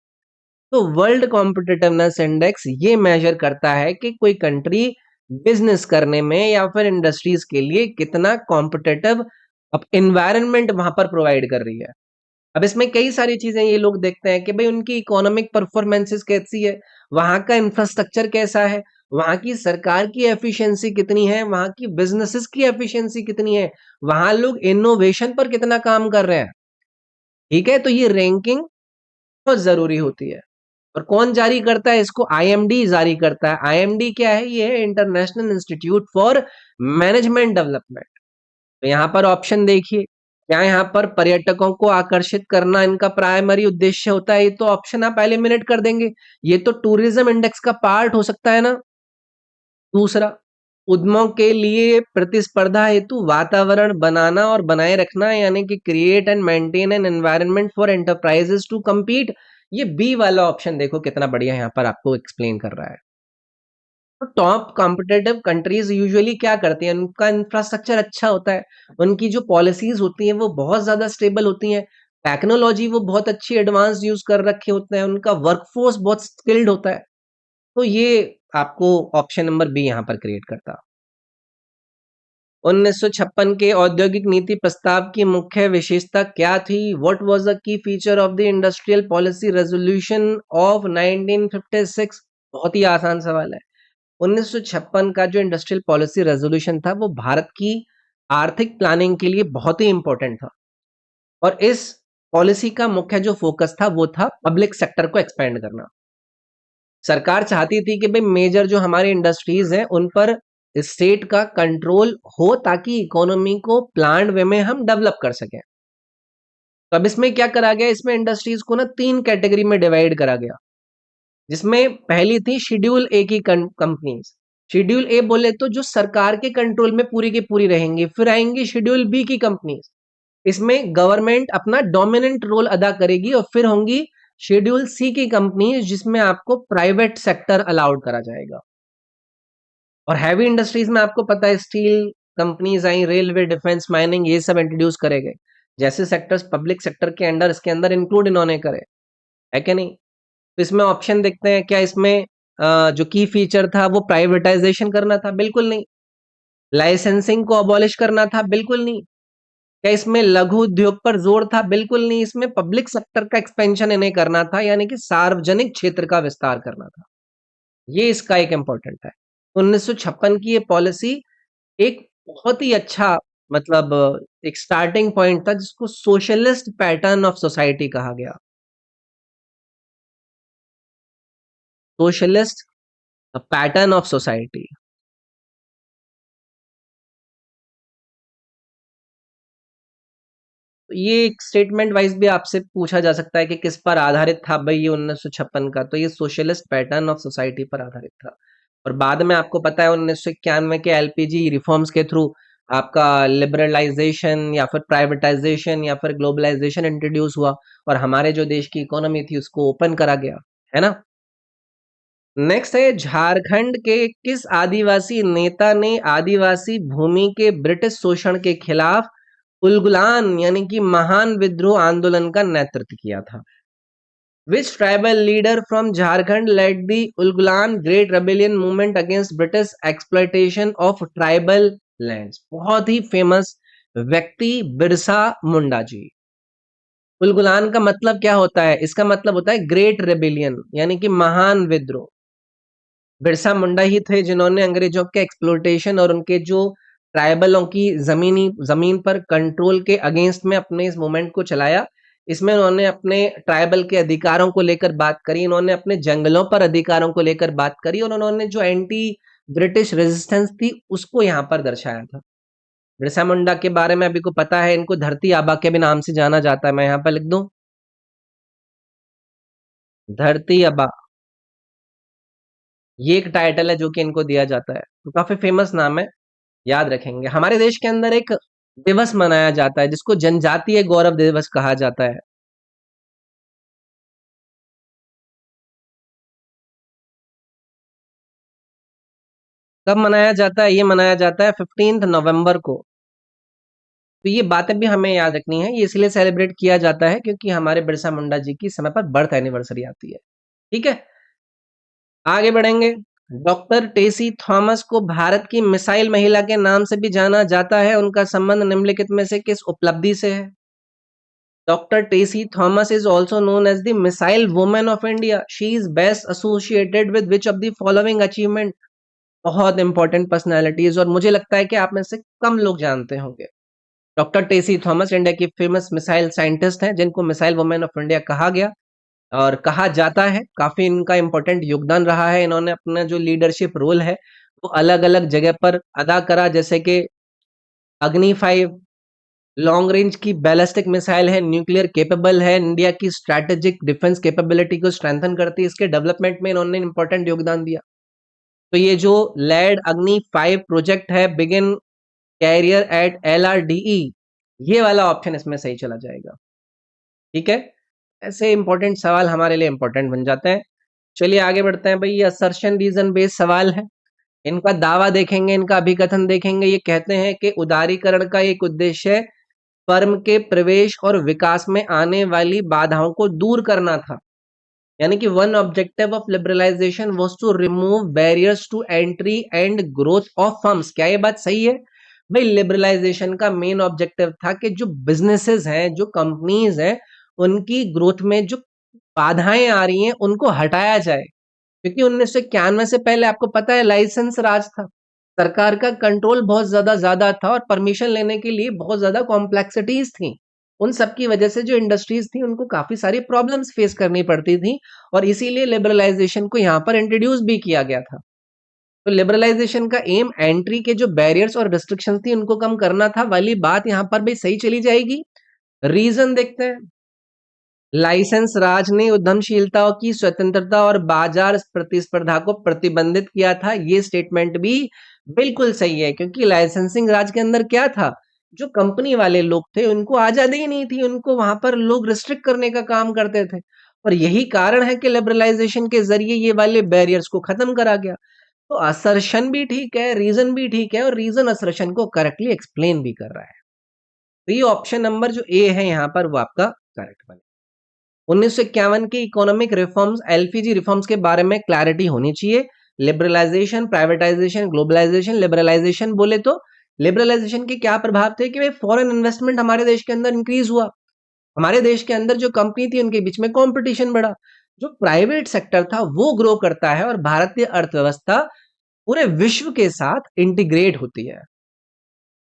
तो वर्ल्ड कॉम्पिटिटिवनेस इंडेक्स ये मेजर करता है कि कोई कंट्री बिजनेस करने में या फिर इंडस्ट्रीज के लिए कितना कॉम्पिटिटिव एनवायरनमेंट वहां पर प्रोवाइड कर रही है। अब इसमें कई सारी चीजें ये लोग देखते हैं कि भाई उनकी इकोनॉमिक परफॉर्मेंसेस कैसी है, वहां का इंफ्रास्ट्रक्चर कैसा है, वहां की सरकार की एफिशिएंसी कितनी है, वहां की बिजनेसेस की एफिशिएंसी कितनी है, वहां लोग इनोवेशन पर कितना काम कर रहे हैं। ठीक है, तो ये रैंकिंग बहुत जरूरी होती है। और कौन जारी करता है इसको? आईएमडी जारी करता है। आईएमडी क्या है? ये है international institute for management development. तो यहाँ पर ऑप्शन देखिए, क्या यहाँ पर पर्यटकों को आकर्षित करना इनका प्राइमरी उद्देश्य होता है? ये तो ऑप्शन आप एलिमिनेट कर देंगे, ये तो टूरिज्म इंडेक्स का पार्ट हो सकता है ना। दूसरा, उद्यमों के लिए प्रतिस्पर्धा हेतु वातावरण बनाना और बनाए रखना, यानी कि create and maintain an environment for enterprises to compete। ये बी वाला ऑप्शन देखो कितना बढ़िया यहाँ पर आपको एक्सप्लेन कर रहा है। तो टॉप कॉम्पिटिटिव कंट्रीज यूजुअली क्या करती हैं, उनका इंफ्रास्ट्रक्चर अच्छा होता है, उनकी जो पॉलिसीज होती हैं वो बहुत ज्यादा स्टेबल होती हैं, टेक्नोलॉजी वो बहुत अच्छी एडवांस यूज कर रखे होते हैं, उनका वर्कफोर्स बहुत स्किल्ड होता है। तो ये आपको ऑप्शन नंबर बी यहाँ पर क्रिएट करता। 1956 के औद्योगिक नीति प्रस्ताव की मुख्य विशेषता क्या थी? What was the key feature of the industrial policy resolution of 1956? बहुत ही आसान सवाल है। 1956 का जो इंडस्ट्रियल पॉलिसी रेजोल्यूशन था वो भारत की आर्थिक प्लानिंग के लिए बहुत ही इंपॉर्टेंट था। और इस पॉलिसी का मुख्य जो फोकस था वो था पब्लिक सेक्टर को एक्सपेंड करना। सरकार चाहती थी कि भाई मेजर जो हमारे इंडस्ट्रीज हैं उन पर स्टेट का कंट्रोल हो ताकि इकोनॉमी को प्लान्ड वे में हम डेवलप कर सकें। तो अब इसमें क्या करा गया, इसमें इंडस्ट्रीज को ना 3 कैटेगरी में डिवाइड करा गया, जिसमें पहली थी शेड्यूल ए की कंपनीज। शेड्यूल ए बोले तो जो सरकार के कंट्रोल में पूरी की पूरी रहेंगी। फिर आएंगी शेड्यूल बी की कंपनीज, इसमें गवर्नमेंट अपना डोमिनेंट रोल अदा करेगी। और फिर होंगी शेड्यूल सी की कंपनीज, जिसमें आपको प्राइवेट सेक्टर अलाउड करा जाएगा। और हैवी इंडस्ट्रीज में आपको पता है स्टील कंपनीज आई, रेलवे, डिफेंस, माइनिंग, ये सब इंट्रोड्यूस करे गए। जैसे सेक्टर्स पब्लिक सेक्टर के अंडर इसके अंदर इंक्लूड इन्होंने करे, है क्या नहीं? तो इसमें ऑप्शन देखते हैं, क्या इसमें जो की फीचर था वो प्राइवेटाइजेशन करना था? बिल्कुल नहीं। लाइसेंसिंग को अबॉलिश करना था? बिल्कुल नहीं। क्या इसमें लघु उद्योग पर जोर था? बिल्कुल नहीं। इसमें पब्लिक सेक्टर का एक्सपेंशन इन्हें करना था, यानी कि सार्वजनिक क्षेत्र का विस्तार करना था। ये इसका एक इंपॉर्टेंट है। 1956 की ये पॉलिसी एक बहुत ही अच्छा, मतलब एक स्टार्टिंग पॉइंट था जिसको सोशलिस्ट पैटर्न ऑफ सोसाइटी कहा गया। Socialist pattern of society. तो ये एक स्टेटमेंट वाइज भी आपसे पूछा जा सकता है कि किस पर आधारित था भाई ये 1956 का, तो ये सोशलिस्ट पैटर्न ऑफ सोसाइटी पर आधारित था। और बाद में आपको पता है 1991 के एलपीजी रिफॉर्म्स के थ्रू आपका लिबरलाइजेशन या फिर प्राइवेटाइजेशन या फिर ग्लोबलाइजेशन इंट्रोड्यूस हुआ और हमारे जो देश की इकोनॉमी थी उसको ओपन करा गया, है ना। नेक्स्ट है झारखंड के किस आदिवासी नेता ने आदिवासी भूमि के ब्रिटिश शोषण के खिलाफ उलगुलान यानी कि महान विद्रोह आंदोलन का नेतृत्व किया था। Which tribal leader from Jharkhand led the Ulgulan Great Rebellion movement against British exploitation of tribal lands? बहुत ही फेमस व्यक्ति बिरसा मुंडा जी। उलगुलान का मतलब क्या होता है? इसका मतलब होता है ग्रेट रेबिलियन यानी कि महान विद्रोह। बिरसा मुंडा ही थे जिन्होंने अंग्रेजों के एक्सप्लोइटेशन और उनके जो ट्राइबलों की जमीन पर कंट्रोल के अगेंस्ट में अपने इस मूवमेंट को चलाया। इसमें उन्होंने अपने ट्राइबल के अधिकारों को लेकर बात करी, इन्होंने अपने जंगलों पर अधिकारों को लेकर बात करी और उन्होंने जो एंटी ब्रिटिश रेजिस्टेंस थी उसको यहाँ पर दर्शाया था। बिरसा मुंडा के बारे में अभी को पता है, इनको धरती आबा के भी नाम से जाना जाता है। मैं यहाँ पर लिख दूं धरती आबा, ये एक टाइटल है जो कि इनको दिया जाता है, तो काफी फेमस नाम है, याद रखेंगे। हमारे देश के अंदर एक दिवस मनाया जाता है जिसको जनजातीय गौरव दिवस कहा जाता है। कब मनाया जाता है? ये मनाया जाता है 15 नवंबर को। तो ये बातें भी हमें याद रखनी है, ये इसलिए सेलिब्रेट किया जाता है क्योंकि हमारे बिरसा मुंडा जी की समय पर बर्थ एनिवर्सरी आती है। ठीक है, आगे बढ़ेंगे। डॉक्टर टेसी थॉमस को भारत की मिसाइल महिला के नाम से भी जाना जाता है, उनका संबंध निम्नलिखित में से किस उपलब्धि से है? Dr. Tacey Thomas is also known as the Missile Woman of India. She is best associated with which of the following achievement? बहुत इंपॉर्टेंट पर्सनैलिटीज और मुझे लगता है कि आप में से कम लोग जानते होंगे। डॉक्टर टेसी थॉमस इंडिया की फेमस मिसाइल साइंटिस्ट हैं जिनको मिसाइल वुमेन ऑफ इंडिया कहा गया और कहा जाता है। काफी इनका इंपॉर्टेंट योगदान रहा है, इन्होंने अपना जो लीडरशिप रोल है वो अलग अलग जगह पर अदा करा, जैसे कि अग्नि 5 लॉन्ग रेंज की बैलिस्टिक मिसाइल है, न्यूक्लियर केपेबल है, इंडिया की स्ट्रैटेजिक डिफेंस कैपेबिलिटी को स्ट्रेंथन करती है, इसके डेवलपमेंट में इन्होंने इंपॉर्टेंट योगदान दिया। तो ये जो लैड अग्नि 5 प्रोजेक्ट है बिगिन कैरियर एट LRDE, ये वाला ऑप्शन इसमें सही चला जाएगा। ठीक है, ऐसे इंपॉर्टेंट सवाल हमारे लिए इंपॉर्टेंट बन जाते हैं। चलिए आगे बढ़ते हैं भाई। ये असर्शन रीजन बेस्ड सवाल है, इनका दावा देखेंगे, इनका अभिकथन देखेंगे। ये कहते हैं कि उदारीकरण का एक उद्देश्य फर्म के प्रवेश और विकास में आने वाली बाधाओं को दूर करना था, यानी कि one objective of liberalisation was to remove barriers to entry and growth of firms. क्या ये बात सही है भाई? लिबरलाइजेशन का मेन ऑब्जेक्टिव था कि जो बिजनेसेस हैं, जो कंपनीज हैं, उनकी ग्रोथ में जो बाधाएं आ रही हैं उनको हटाया जाए, क्योंकि 1991 से पहले आपको पता है लाइसेंस राज था, सरकार का कंट्रोल बहुत ज्यादा ज्यादा था और परमिशन लेने के लिए बहुत ज्यादा कॉम्प्लेक्सिटीज थी। उन सब की वजह से जो इंडस्ट्रीज थी उनको काफी सारी प्रॉब्लम्स फेस करनी पड़ती थी और इसीलिए लिबरलाइजेशन को यहाँ पर इंट्रोड्यूस भी किया गया था। तो लिबरलाइजेशन का एम एंट्री के जो बैरियर्स और रिस्ट्रिक्शंस थी उनको कम करना था वाली बात यहाँ पर भी सही चली जाएगी। रीजन देखते हैं। लाइसेंस राज ने उद्यमशीलता की स्वतंत्रता और बाजार प्रतिस्पर्धा को प्रतिबंधित किया था, ये स्टेटमेंट भी बिल्कुल सही है, क्योंकि लाइसेंसिंग राज के अंदर क्या था, जो कंपनी वाले लोग थे उनको आजादी ही नहीं थी, उनको वहां पर लोग रिस्ट्रिक्ट करने का काम करते थे और यही कारण है कि लिबरलाइजेशन के जरिए ये वाले बैरियर्स को खत्म करा गया। तो असर्शन भी ठीक है, रीजन भी ठीक है और रीजन असर्शन को करेक्टली एक्सप्लेन भी कर रहा है। तो ये ऑप्शन नंबर जो ए है यहाँ पर वो आपका करेक्ट बने। 1951 के इकोनॉमिक रिफॉर्म्स, एलपीजी रिफॉर्म्स के बारे में क्लैरिटी होनी चाहिए। Liberalisation, privatisation, globalisation. लिबरलाइजेशन बोले तो लिबरलाइजेशन के क्या प्रभाव थे कि भाई फॉरेन इन्वेस्टमेंट हमारे देश के अंदर इंक्रीज हुआ, हमारे देश के अंदर जो कंपनी थी उनके बीच में कंपटीशन बढ़ा, जो प्राइवेट सेक्टर था वो ग्रो करता है और भारतीय अर्थव्यवस्था पूरे विश्व के साथ इंटीग्रेट होती है।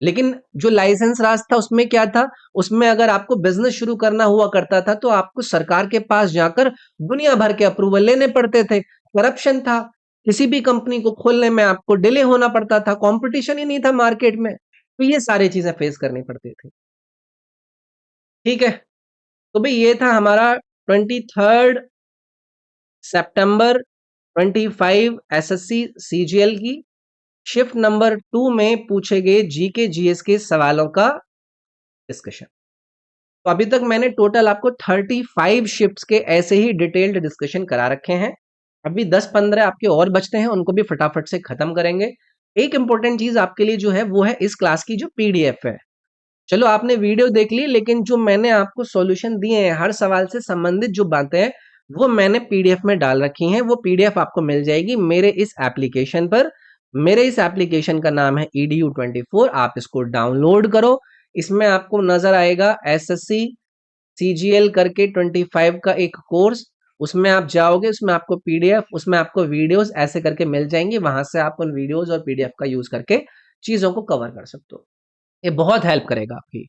लेकिन जो लाइसेंस राज था उसमें क्या था, उसमें अगर आपको बिजनेस शुरू करना हुआ करता था तो आपको सरकार के पास जाकर दुनिया भर के अप्रूवल लेने पड़ते थे, करप्शन था, किसी भी कंपनी को खोलने में आपको डिले होना पड़ता था, कंपटीशन ही नहीं था मार्केट में, तो ये सारी चीजें फेस करनी पड़ती थी। ठीक है, तो भाई ये था हमारा 23 सितंबर 25 एसएससी सीजीएल की शिफ्ट नंबर 2 में पूछे गए जीके जीएस के सवालों का डिस्कशन। तो अभी तक मैंने टोटल आपको 35 शिफ्ट्स के ऐसे ही डिटेल्ड डिस्कशन करा रखे हैं। अभी 10-15 आपके और बचते हैं, उनको भी फटाफट से खत्म करेंगे। एक इंपॉर्टेंट चीज आपके लिए जो है वो है इस क्लास की जो पीडीएफ है। चलो आपने वीडियो देख ली, लेकिन जो मैंने आपको सॉल्यूशन दिए हैं हर सवाल से संबंधित जो बातें हैं वो मैंने पीडीएफ में डाल रखी हैं। वो पीडीएफ आपको मिल जाएगी मेरे इस एप्लीकेशन पर। मेरे इस एप्लीकेशन का नाम है edu24। आप इसको डाउनलोड करो। इसमें आपको नजर आएगा एसएससी सीजीएल करके 25 का एक कोर्स। उसमें आप जाओगे, उसमें आपको पीडीएफ, उसमें आपको वीडियोस ऐसे करके मिल जाएंगी। वहां से आप उन वीडियोस और पीडीएफ का यूज करके चीजों को कवर कर सकते हो। ये बहुत हेल्प करेगा आपकी।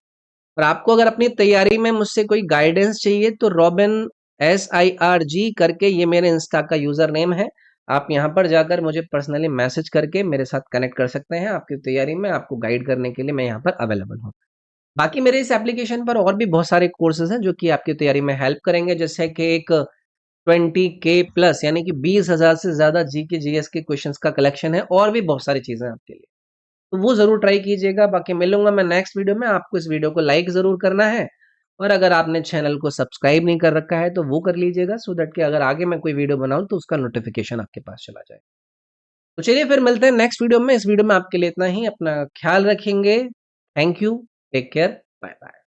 और आपको अगर अपनी तैयारी में मुझसे कोई गाइडेंस चाहिए तो रॉबिन SIRG करके ये मेरे इंस्टा का यूजर नेम है। आप यहाँ पर जाकर मुझे पर्सनली मैसेज करके मेरे साथ कनेक्ट कर सकते हैं। आपकी तैयारी में आपको गाइड करने के लिए मैं यहाँ पर अवेलेबल हूँ। बाकी मेरे इस एप्लीकेशन पर और भी बहुत सारे कोर्सेज हैं जो कि आपकी तैयारी में हेल्प करेंगे, जैसे कि एक 20K प्लस यानी कि 20,000 से ज्यादा जीके जीएस के क्वेश्चंस का कलेक्शन है, और भी बहुत सारी चीजें आपके लिए। तो वो जरूर ट्राई कीजिएगा। बाकी मिलूंगा मैं नेक्स्ट वीडियो में। आपको इस वीडियो को लाइक जरूर करना है, और अगर आपने चैनल को सब्सक्राइब नहीं कर रखा है तो वो कर लीजिएगा, सो दैट कि अगर आगे मैं कोई वीडियो बनाऊं तो उसका नोटिफिकेशन आपके पास चला जाए। तो चलिए फिर मिलते हैं नेक्स्ट वीडियो में। इस वीडियो में आपके लिए इतना ही। अपना ख्याल रखेंगे। Thank you. Take care. Bye bye.